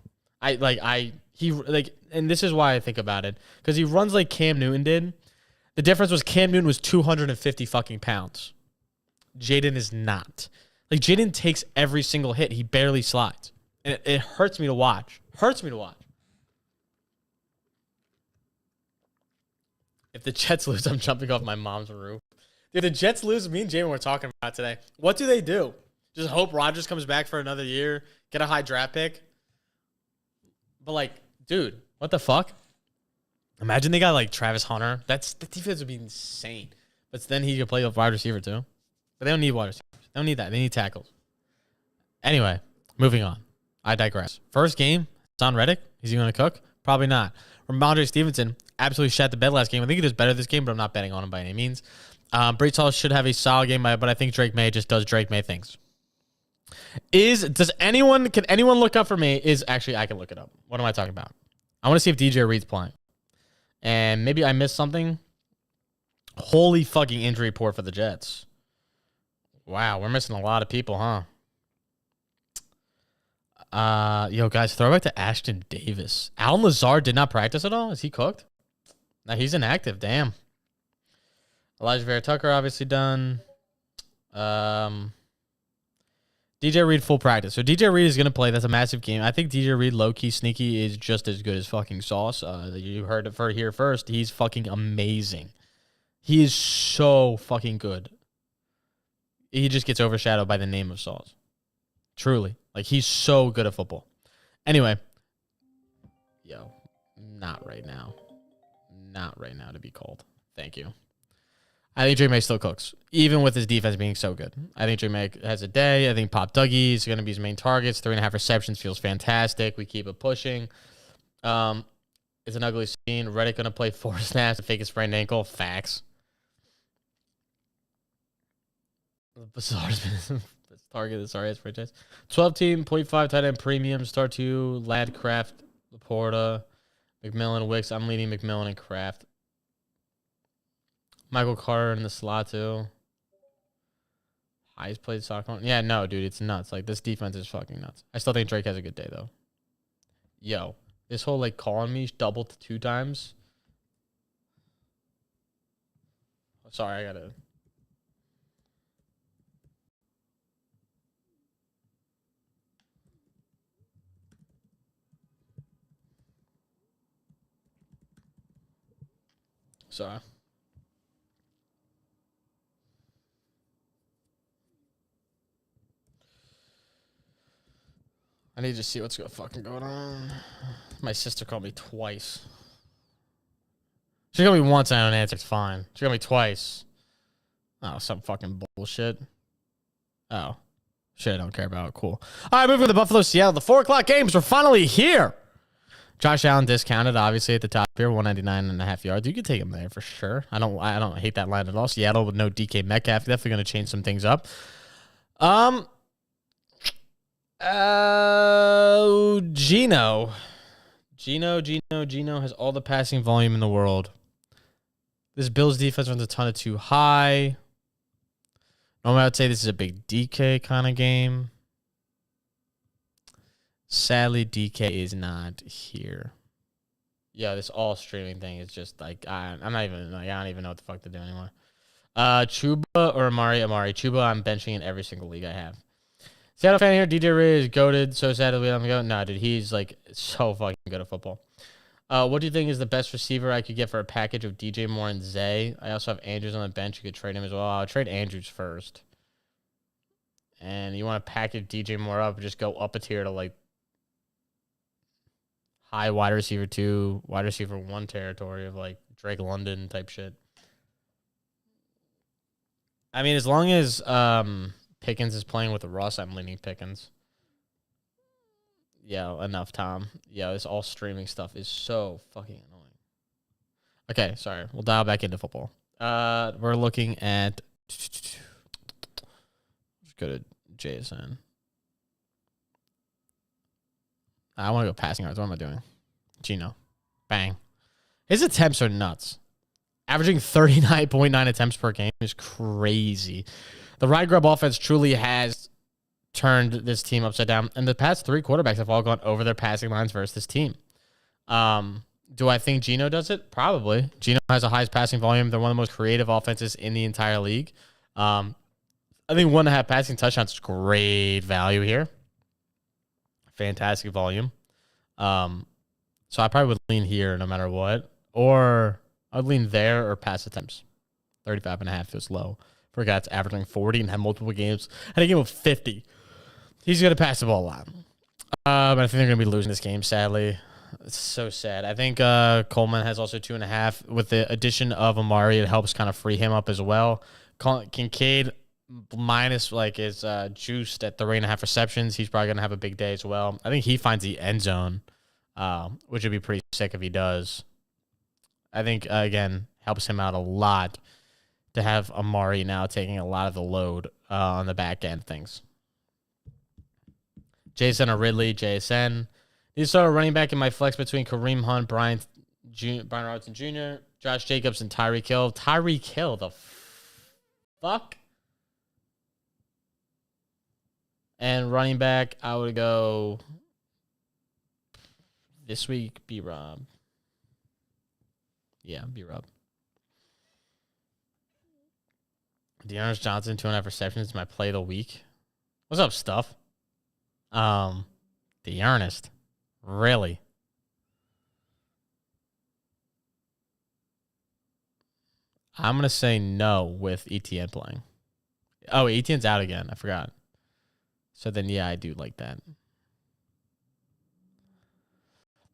And this is why I think about it. Because he runs like Cam Newton did. The difference was Cam Newton was 250 fucking pounds. Jaden is not. Like, Jaden takes every single hit. He barely slides. And it hurts me to watch. If the Jets lose, I'm jumping off my mom's roof. Dude, the Jets lose, me and Jaden were talking about today. What do they do? Just hope Rodgers comes back for another year, get a high draft pick? But, like, dude, what the fuck? Imagine they got, like, Travis Hunter. The defense would be insane. But then he could play a wide receiver, too. But they don't need wide receivers. They don't need that. They need tackles. Anyway, moving on. I digress. First game, Son Reddick. Is he going to cook? Probably not. Ramondre Stevenson absolutely shat the bed last game. I think he does better this game, but I'm not betting on him by any means. Brees Hall should have a solid game, but I think Drake May just does Drake May things. Can anyone look up for me? Actually, I can look it up. What am I talking about? I want to see if DJ Reed's playing. And maybe I missed something. Holy fucking injury report for the Jets. Wow, we're missing a lot of people, huh? Yo, guys, throwback to Ashton Davis. Alan Lazard did not practice at all? Is he cooked? No, he's inactive. Damn. Elijah Vera Tucker obviously done. DJ Reed full practice. So DJ Reed is going to play. That's a massive game. I think DJ Reed, low-key sneaky, is just as good as fucking Sauce. You heard it here first. He's fucking amazing. He is so fucking good. He just gets overshadowed by the name of Sauce. Truly. Like, he's so good at football. Anyway. Yo. Not right now. Not right now to be called. Thank you. I think Drake May still cooks, even with his defense being so good. I think Drake May has a day. I think Pop Dougie is going to be his main targets. 3.5 receptions feels fantastic. We keep it pushing. It's an ugly scene. Reddick going to play 4 snaps and fake a sprained ankle. Facts. Bizarre's been target the sorry franchise. 12-team, 0.5 tight end premium. Start 2, Ladd, Kraft, Laporta, McMillan, Wicks. I'm leading McMillan and Kraft. Michael Carter in the slot, too. Highest played soccer. Yeah, no, dude, it's nuts. Like, this defense is fucking nuts. I still think Drake has a good day, though. Yo, this whole, like, calling me doubled 2 times. Sorry, I gotta... Sorry. I need to see what's fucking going on. My sister called me twice. She called me once and I don't answer. It's fine. She called me twice. Oh, some fucking bullshit. Oh. Shit I don't care about. Cool. All right, moving to the Buffalo Seattle. The 4 o'clock games are finally here. Josh Allen discounted, obviously, at the top here, 199.5 yards. You could take him there for sure. I don't hate that line at all. Seattle with no DK Metcalf, definitely going to change some things up. Gino has all the passing volume in the world. This Bills defense runs a ton of too high. Normally, I would say this is a big DK kind of game. Sadly, DK is not here. Yeah, this all streaming thing is just like I don't even know what the fuck to do anymore. Chuba or Amari? Chuba, I'm benching in every single league I have. Seattle fan here. DJ Ray is goated. So sad to let him go. Nah, dude, he's like so fucking good at football. What do you think is the best receiver I could get for a package of DJ Moore and Zay? I also have Andrews on the bench. You could trade him as well. I'll trade Andrews first. And you want to package DJ Moore up, just go up a tier to like high wide receiver 2, wide receiver 1 territory of like Drake London type shit. I mean, as long as Pickens is playing with the Russ, I'm leaning Pickens. Yeah, enough, Tom. Yeah, this all streaming stuff is so fucking annoying. Okay, sorry. We'll dial back into football. We're looking at... Let's go to JSN. I want to go passing yards. What am I doing? Gino. Bang. His attempts are nuts. Averaging 39.9 attempts per game is crazy. The Ride Grub offense truly has turned this team upside down. And the past 3 quarterbacks have all gone over their passing lines versus this team. Do I think Gino does it? Probably. Gino has the highest passing volume. They're one of the most creative offenses in the entire league. I think 1.5 passing touchdowns is great value here. Fantastic volume. So I probably would lean here no matter what. Or I'd lean there or pass attempts. 35.5 feels low. For a guy that's averaging 40 and had multiple games. Had a game of 50. He's going to pass the ball a lot. But I think they're going to be losing this game, sadly. It's so sad. I think Coleman has also 2.5. With the addition of Amari, it helps kind of free him up as well. Kincaid minus like is juiced at 3.5 receptions. He's probably going to have a big day as well. I think he finds the end zone, which would be pretty sick if he does. I think, again, helps him out a lot to have Amari now taking a lot of the load on the back end things. Jason or Ridley, JSN. These are running back in my flex between Kareem Hunt, Brian Robinson Jr., Josh Jacobs, and Tyreek Hill. Tyreek Hill, the fuck? And running back, I would go this week, B-Rob. Yeah, B-Rob. Dearness Johnson, 2.5 receptions, my play of the week. What's up, Stuff? Dearness. Really? I'm going to say no with ETN playing. Oh, ETN's out again. I forgot. So then, yeah, I do like that.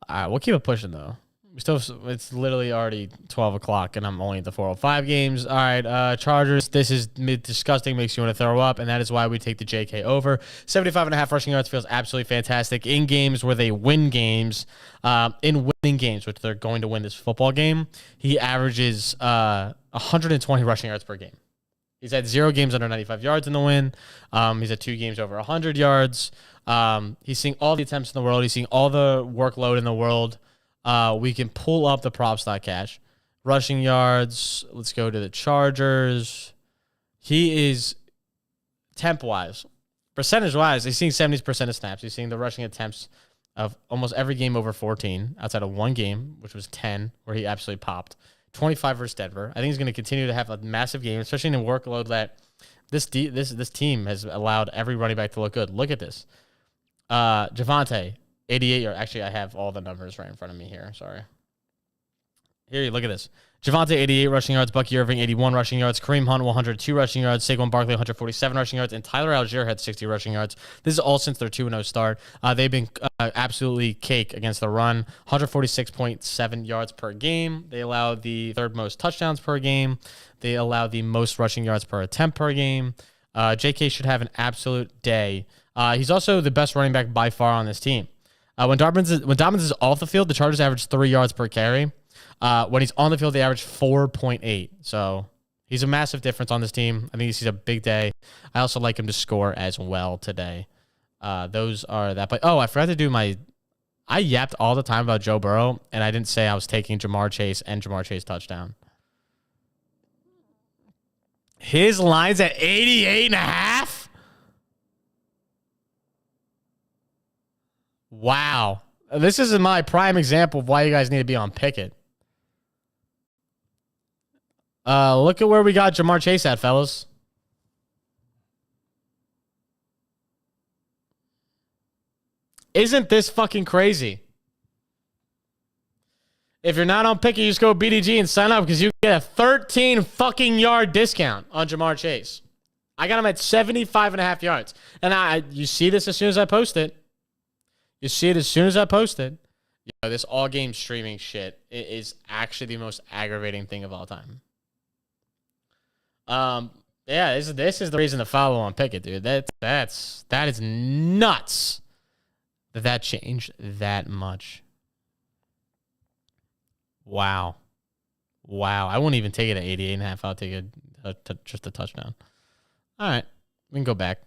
All right, we'll keep it pushing, though. It's literally already 12 o'clock, and I'm only at the 405 games. All right, Chargers. This is disgusting, makes you want to throw up, and that is why we take the JK over. 75.5 rushing yards feels absolutely fantastic. In games where they win games, in winning games, which they're going to win this football game, he averages 120 rushing yards per game. He's had 0 games under 95 yards in the win. He's had 2 games over 100 yards. He's seeing all the attempts in the world. He's seeing all the workload in the world. We can pull up the props.cash. Rushing yards. Let's go to the Chargers. He is temp-wise. Percentage-wise, he's seeing 70% of snaps. He's seeing the rushing attempts of almost every game over 14, outside of 1 game, which was 10, where he absolutely popped. 25 versus Denver. I think he's going to continue to have a massive game, especially in a workload that this team has allowed every running back to look good. Look at this. Javonte, 88 yards. Actually, I have all the numbers right in front of me here. Sorry. Here, look at this. Javonte, 88 rushing yards. Bucky Irving, 81 rushing yards. Kareem Hunt, 102 rushing yards. Saquon Barkley, 147 rushing yards. And Tyler Algier had 60 rushing yards. This is all since their 2-0 start. They've been absolutely cake against the run. 146.7 yards per game. They allow the 3rd most touchdowns per game. They allow the most rushing yards per attempt per game. JK should have an absolute day. He's also the best running back by far on this team. When Dobbins is off the field, the Chargers average 3 yards per carry. When he's on the field, they average 4.8. So he's a massive difference on this team. I think he sees a big day. I also like him to score as well today. Those are that play. Oh, I forgot to do my... I yapped all the time about Joe Burrow, and I didn't say I was taking Jamar Chase and Jamar Chase touchdown. His line's at 88.5? Wow. This is my prime example of why you guys need to be on Pickett. Look at where we got Jamar Chase at, fellas. Isn't this fucking crazy? If you're not on Pickett, you just go BDG and sign up because you get a 13 fucking yard discount on Jamar Chase. I got him at 75.5 yards. And you see this as soon as I post it. You see it as soon as I post it. Yo, this all game streaming shit is actually the most aggravating thing of all time. Yeah, this is the reason to follow on Pickett, dude. That is nuts. That changed that much. Wow. I won't even take it at 88.5. I'll take it just a touchdown. All right. We can go back.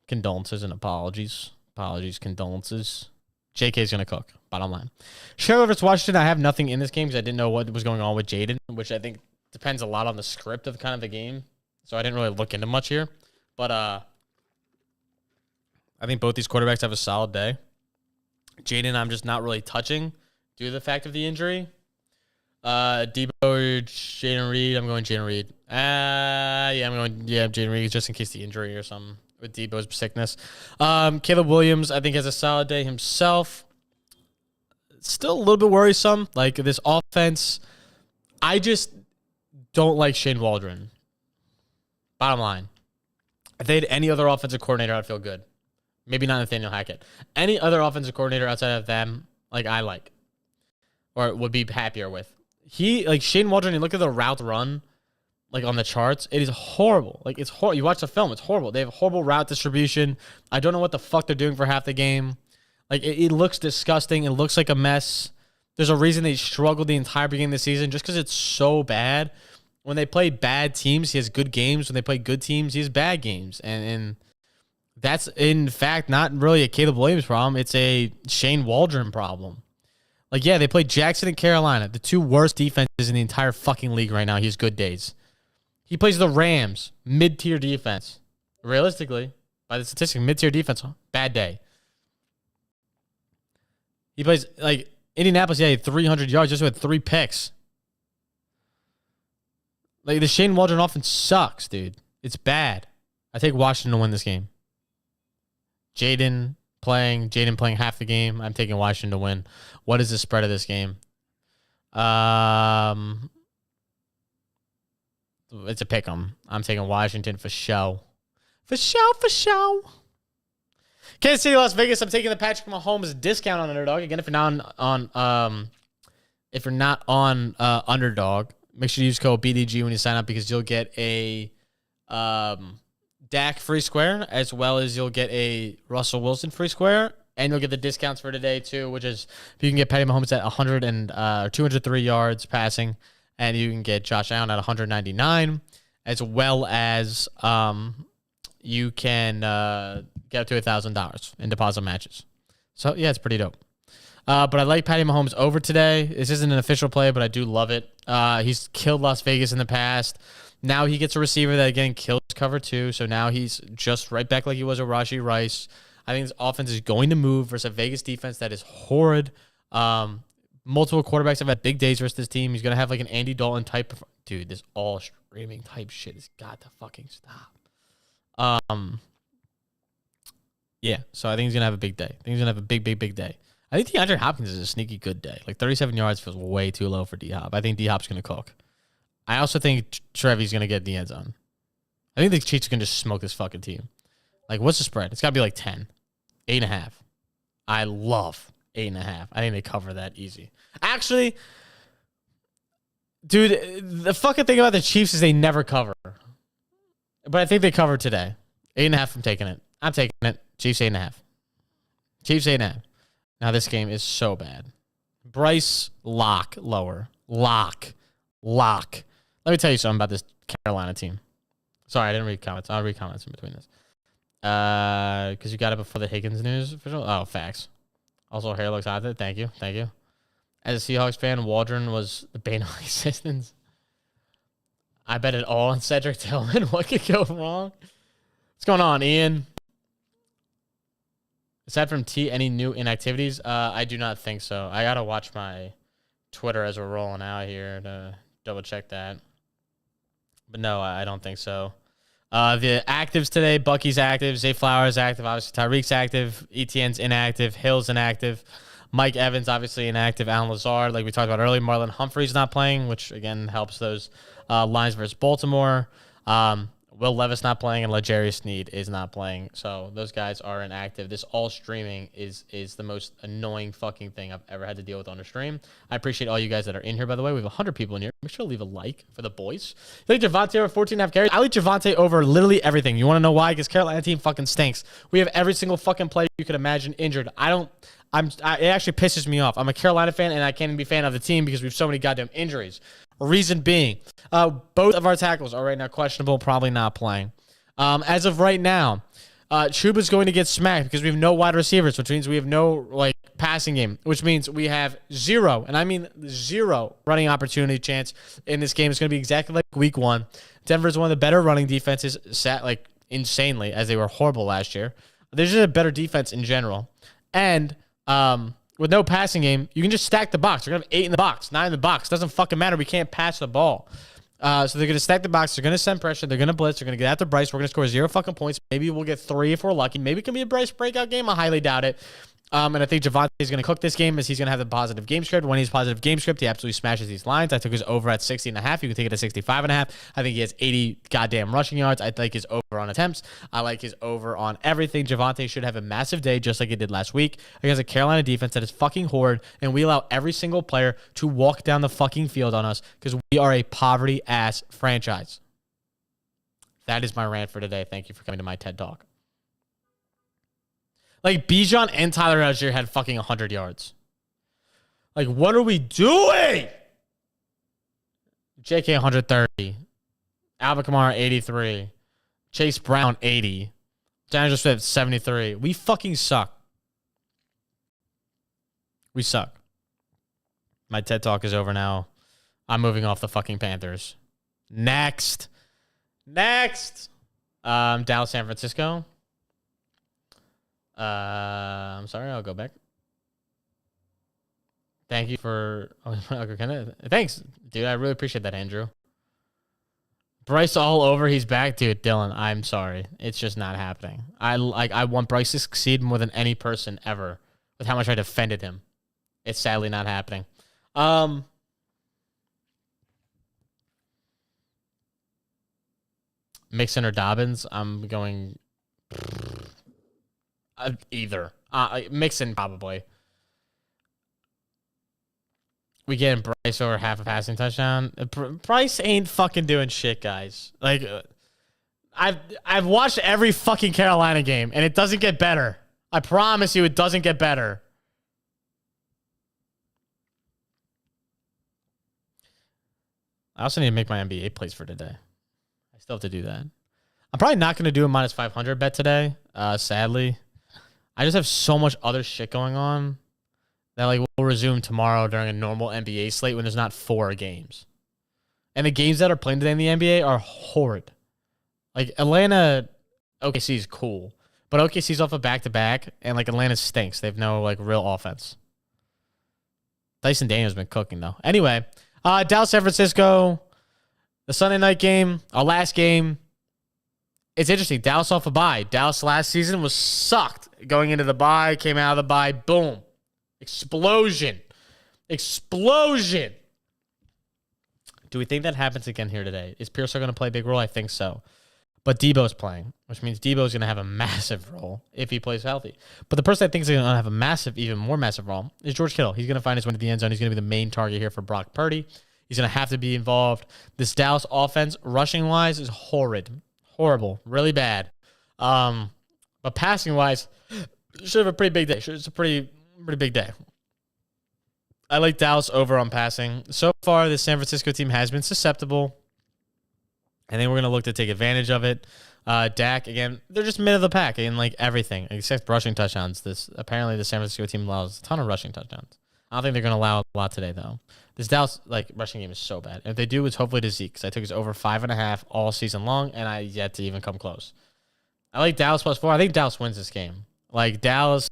Condolences and apologies. Condolences. JK's going to cook. Bottom line. Charlotte versus Washington. I have nothing in this game because I didn't know what was going on with Jaden, which I think depends a lot on the script of kind of the game. So I didn't really look into much here. But I think both these quarterbacks have a solid day. Jaden, I'm just not really touching due to the fact of the injury. Debo or Jaden Reed. I'm going Jaden Reed. Jaden Reed just in case the injury or something with Debo's sickness. Caleb Williams, I think, has a solid day himself. Still a little bit worrisome. Like this offense, I just don't like Shane Waldron. Bottom line. If they had any other offensive coordinator, I'd feel good. Maybe not Nathaniel Hackett. Any other offensive coordinator outside of them, I like. Or would be happier with. Shane Waldron, you look at the route run, on the charts, it is horrible. It's horrible. You watch the film, it's horrible. They have horrible route distribution. I don't know what the fuck they're doing for half the game. It looks disgusting. It looks like a mess. There's a reason they struggled the entire beginning of the season just because it's so bad. When they play bad teams, he has good games. When they play good teams, he has bad games. And that's, in fact, not really a Caleb Williams problem. It's a Shane Waldron problem. They played Jackson and Carolina, the two worst defenses in the entire fucking league right now. He has good days. He plays the Rams, mid-tier defense. Realistically, by the statistics, mid-tier defense, bad day. He plays, Indianapolis, he had 300 yards just with 3 picks. The Shane Waldron offense sucks, dude. It's bad. I take Washington to win this game. Jaden playing half the game. I'm taking Washington to win. What is the spread of this game? It's a pick 'em. I'm taking Washington for show. For show. Kansas City, Las Vegas. I'm taking the Patrick Mahomes discount on Underdog. Again, if you're not on Underdog, make sure you use code BDG when you sign up because you'll get a Dak free square as well as you'll get a Russell Wilson free square, and you'll get the discounts for today too, which is you can get Patty Mahomes at 203 yards passing, and you can get Josh Allen at 199, as well as you can get up to $1,000 in deposit matches. So yeah, it's pretty dope. But I like Patty Mahomes over today. This isn't an official play, but I do love it. He's killed Las Vegas in the past. Now he gets a receiver that, again, kills cover 2. So now he's just right back like he was with Rashee Rice. I think this offense is going to move versus a Vegas defense that is horrid. Multiple quarterbacks have had big days versus this team. He's going to have an Andy Dalton type. Dude, this all streaming type shit has got to fucking stop. Yeah, so I think he's going to have a big day. I think he's going to have a big day. I think DeAndre Hopkins is a sneaky good day. 37 yards feels way too low for D-Hop. I think D-Hop's going to cook. I also think Trevy's going to get the end zone. I think the Chiefs are going to just smoke this fucking team. What's the spread? It's got to be 10. 8.5. I love 8.5. I think they cover that easy. Actually, dude, the fucking thing about the Chiefs is they never cover. But I think they cover today. 8.5, I'm taking it. Chiefs 8.5. Chiefs 8.5. Now this game is so bad. Bryce, lock, lower. Lock. Let me tell you something about this Carolina team. Sorry, I didn't read comments. I'll read comments in between this. Because you got it before the Higgins news official. Oh, facts. Also, hair looks hot. Thank you. As a Seahawks fan, Waldron was the bane of my existence. I bet it all on Cedric Tillman. What could go wrong? What's going on, Ian? Aside from T, any new inactivities? I do not think so. I gotta watch my Twitter as we're rolling out here to double check that. But no, I don't think so. The actives today: Bucky's active, Zay Flowers active, obviously Tyreek's active, ETN's inactive, Hill's inactive, Mike Evans obviously inactive, Alan Lazard, like we talked about earlier. Marlon Humphrey's not playing, which again helps those lines versus Baltimore. Will Levis not playing, and L'Jarius Sneed is not playing. So those guys are inactive. This all streaming is the most annoying fucking thing I've ever had to deal with on a stream. I appreciate all you guys that are in here, by the way. We have 100 people in here. Make sure to leave a like for the boys. You like Javonte over 14.5 carries? I like Javonte over literally everything. You want to know why? Because Carolina team fucking stinks. We have every single fucking player you could imagine injured. It actually pisses me off. I'm a Carolina fan, and I can't even be a fan of the team because we have so many goddamn injuries. Reason being, both of our tackles are right now questionable, probably not playing. As of right now, Chuba's going to get smacked because we have no wide receivers, which means we have no passing game, which means we have zero, and I mean zero running opportunity chance in this game. It's going to be exactly like week 1. Denver's one of the better running defenses, insanely, as they were horrible last year. There's just a better defense in general. And with no passing game, you can just stack the box. We're going to have 8 in the box, 9 in the box. Doesn't fucking matter. We can't pass the ball. So they're going to stack the box. They're going to send pressure. They're going to blitz. They're going to get after Bryce. We're going to score 0 fucking points. Maybe we'll get 3 if we're lucky. Maybe it can be a Bryce breakout game. I highly doubt it. And I think Javonte is going to cook this game as he's going to have the positive game script. When he's positive game script, he absolutely smashes these lines. I took his over at 60.5. You can take it at 65.5. I think he has 80 goddamn rushing yards. I like his over on attempts. I like his over on everything. Javonte should have a massive day just like he did last week against a Carolina defense that is fucking horrid, and we allow every single player to walk down the fucking field on us because we are a poverty-ass franchise. That is my rant for today. Thank you for coming to my TED Talk. Bijan and Tyler Algier had fucking 100 yards. What are we doing? JK 130. Alvin Kamara 83. Chase Brown 80. Daniel Swift 73. We fucking suck. We suck. My TED Talk is over now. I'm moving off the fucking Panthers. Next. Dallas, San Francisco. I'm sorry, I'll go back. Thank you for... Thanks, dude. I really appreciate that, Andrew. Bryce all over. He's back. Dude, Dylan, I'm sorry. It's just not happening. I want Bryce to succeed more than any person ever with how much I defended him. It's sadly not happening. Mixon or Dobbins? I'm going... either. Mixon, probably. We getting Bryce over half a passing touchdown. Bryce ain't fucking doing shit, guys. I've watched every fucking Carolina game, and it doesn't get better. I promise you, it doesn't get better. I also need to make my NBA plays for today. I still have to do that. I'm probably not going to do a minus 500 bet today, sadly. I just have so much other shit going on that we'll resume tomorrow during a normal NBA slate when there's not 4 games. And the games that are playing today in the NBA are horrid. Atlanta, OKC is cool, but OKC's off a back-to-back, and Atlanta stinks. They have no real offense. Dyson Daniels been cooking though. Anyway, Dallas, San Francisco, the Sunday night game, our last game. It's interesting. Dallas off a bye. Dallas last season was sucked going into the bye, came out of the bye, boom. Explosion. Do we think that happens again here today? Is Pearsall going to play a big role? I think so. But Debo's playing, which means Debo's going to have a massive role if he plays healthy. But the person I think is going to have a massive, even more massive role is George Kittle. He's going to find his way to the end zone. He's going to be the main target here for Brock Purdy. He's going to have to be involved. This Dallas offense, rushing-wise, is horrid. Horrible. Really bad. But passing-wise, should have a pretty big day. It's a pretty Pretty big day. I like Dallas over on passing. So far, the San Francisco team has been susceptible. I think we're going to look to take advantage of it. Dak, again, they're just mid of the pack in like everything except rushing touchdowns. Apparently the San Francisco team allows a ton of rushing touchdowns. I don't think they're going to allow a lot today, though. This Dallas rushing game is so bad. If they do, it's hopefully to Zeke, because I took his over 5.5 all season long, and I yet to even come close. I like Dallas +4. I think Dallas wins this game. Like Dallas,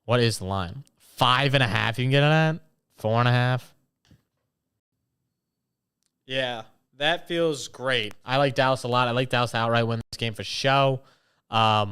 what is the line? 5.5 you can get it at? 4.5? Yeah, that feels great. I like Dallas a lot. I like Dallas to outright win this game for show. I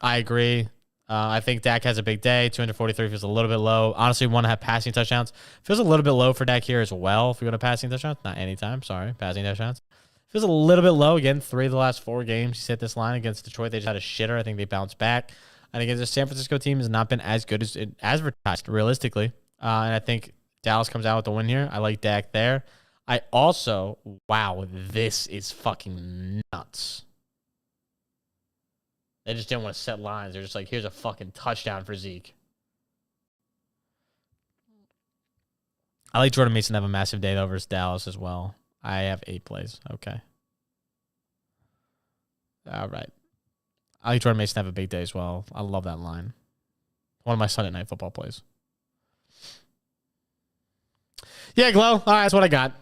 agree. I think Dak has a big day. 243 feels a little bit low. Honestly, want to have passing touchdowns. Feels a little bit low for Dak here as well. If we go to passing touchdowns, not anytime. Sorry, passing touchdowns. Feels a little bit low. Again, 3 of the last 4 games he's hit this line against Detroit. They just had a shitter. I think they bounced back. And against the San Francisco team has not been as good as it advertised, realistically. And I think Dallas comes out with the win here. I like Dak there. I also, wow, this is fucking nuts. They just didn't want to set lines. They're just like, here's a fucking touchdown for Zeke. I like Jordan Mason to have a massive day though versus Dallas as well. I have 8 plays. Okay. All right. I like Jordan Mason to have a big day as well. I love that line. One of my Sunday night football plays. Yeah, Glow. All right, that's what I got.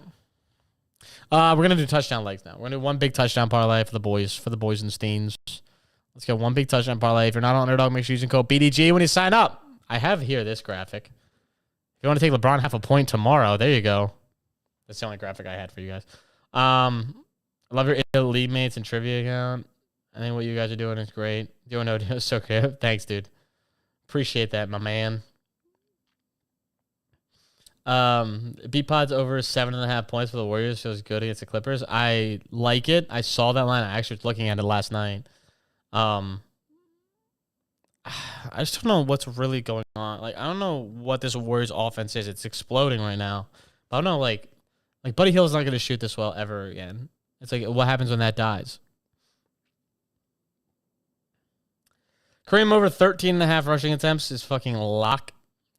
We're going to do touchdown legs now. We're going to do one big touchdown parlay for the boys and Steens. Let's get one big touchdown parlay. If you're not on Underdog, make sure you use code BDGE when you sign up. I have here this graphic. If you want to take LeBron half a point tomorrow, there you go. That's the only graphic I had for you guys. I love your elite mates and trivia account. I think what you guys are doing is great. Doing is so great. Thanks, dude. Appreciate that, my man. B-Pod's over 7.5 points for the Warriors. Feels good against the Clippers. I like it. I saw that line. I actually was looking at it last night. I just don't know what's really going on. Like, I don't know what this Warriors offense is. It's exploding right now. But I don't know, like Buddy Hield's not going to shoot this well ever again. It's like, what happens when that dies? Kareem over 13.5 rushing attempts is fucking lock.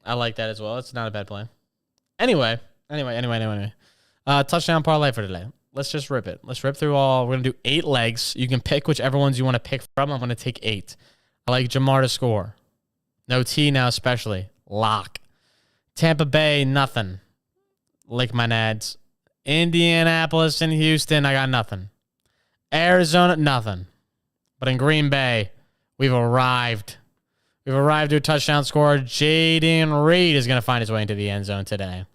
I like that as well. It's not a bad play. Anyway. Touchdown parlay for today. Let's just rip it. Let's rip through all. We're going to do 8 legs. You can pick whichever ones you want to pick from. I'm going to take 8. I like Jamar to score. No T now especially. Lock. Tampa Bay, nothing. Lick my nads. Indianapolis and Houston, I got nothing. Arizona, nothing. But in Green Bay, we've arrived. We've arrived to a touchdown scorer. Jaden Reed is going to find his way into the end zone today.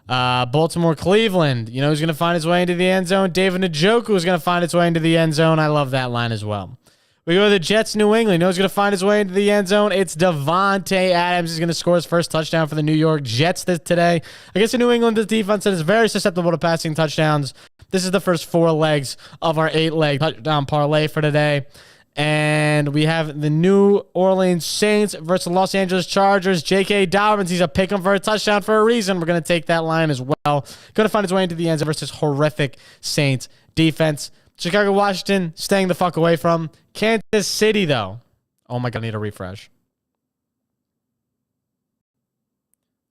Baltimore, Cleveland. You know who's going to find his way into the end zone? David Njoku is going to find his way into the end zone. I love that line as well. We go to the Jets, New England. You know who's going to find his way into the end zone? It's Devontae Adams. He's going to score his first touchdown for the New York Jets today. Against the New England defense that is very susceptible to passing touchdowns. This is the first 4 legs of our 8-leg touchdown parlay for today. And we have the New Orleans Saints versus the Los Angeles Chargers. J.K. Dobbins, he's a pick him for a touchdown for a reason. We're going to take that line as well. Going to find his way into the end zone versus horrific Saints defense. Chicago, Washington, staying the fuck away from. Kansas City, though. Oh my God, I need a refresh.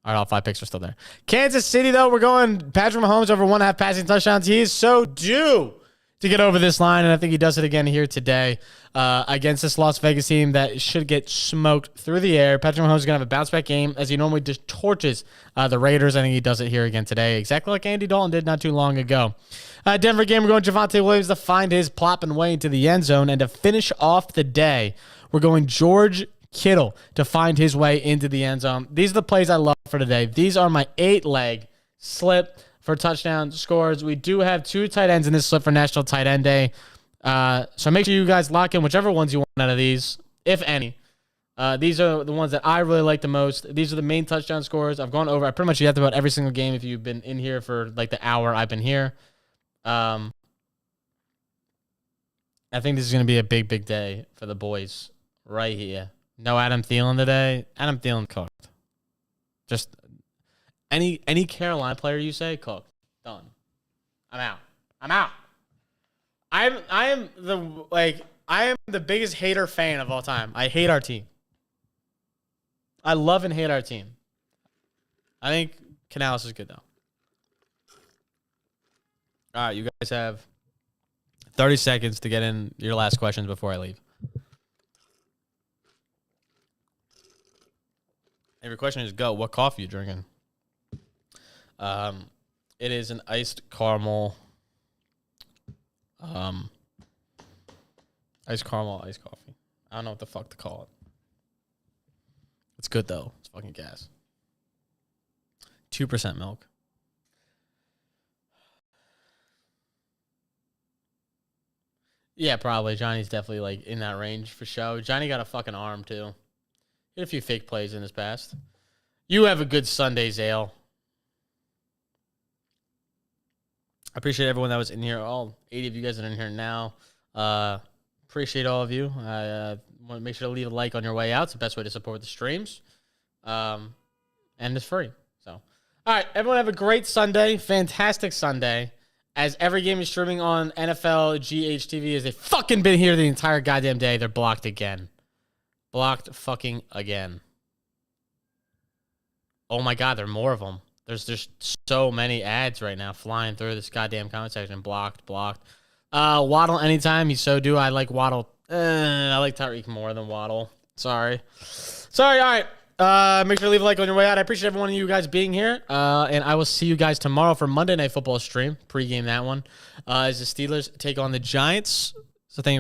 All right, all 5 picks are still there. Kansas City, though, we're going Patrick Mahomes over 1.5 passing touchdowns. He is so due to get over this line, and I think he does it again here today against this Las Vegas team that should get smoked through the air. Patrick Mahomes is going to have a bounce-back game as he normally just torches the Raiders. I think he does it here again today, exactly like Andy Dalton did not too long ago. Denver game, we're going Javonte Williams to find his plopping way into the end zone, and to finish off the day, we're going George Kittle to find his way into the end zone. These are the plays I love for today. These are my 8-leg slip for touchdown scores. We do have 2 tight ends in this slip for National Tight End Day. So make sure you guys lock in whichever ones you want out of these, if any. These are the ones that I really like the most. These are the main touchdown scores. I've gone over. I pretty much have about every single game if you've been in here for like the hour I've been here. I think this is going to be a big, big day for the boys right here. No Adam Thielen today. Adam Thielen cooked. Just any Carolina player you say, cooked. Done. I'm out. I am the biggest hater fan of all time. I hate our team. I love and hate our team. I think Canales is good, though. All right, you guys have 30 seconds to get in your last questions before I leave. Every question is go. What coffee are you drinking? It is an iced caramel. Iced caramel iced coffee. I don't know what the fuck to call it. It's good though. It's fucking gas. 2% milk. Yeah, probably. Johnny's definitely like in that range for sure. Johnny got a fucking arm too. He had a few fake plays in his past. You have a good Sunday, Zale. I appreciate everyone that was in here. All 80 of you guys that are in here now. Appreciate all of you. I want to make sure to leave a like on your way out. It's the best way to support the streams. And it's free. So, all right, everyone have a great Sunday. Fantastic Sunday. As every game is streaming on NFL GHTV, as they've fucking been here the entire goddamn day, they're blocked again. Blocked fucking again. Oh my God, there are more of them. There's just so many ads right now flying through this goddamn comment section. Blocked. Waddle anytime. He's so due. I like Waddle. I like Tyreek more than Waddle. Sorry. All right. Make sure to leave a like on your way out. I appreciate every one of you guys being here. And I will see you guys tomorrow for Monday Night Football stream. Pregame that one. As the Steelers take on the Giants. So thank you.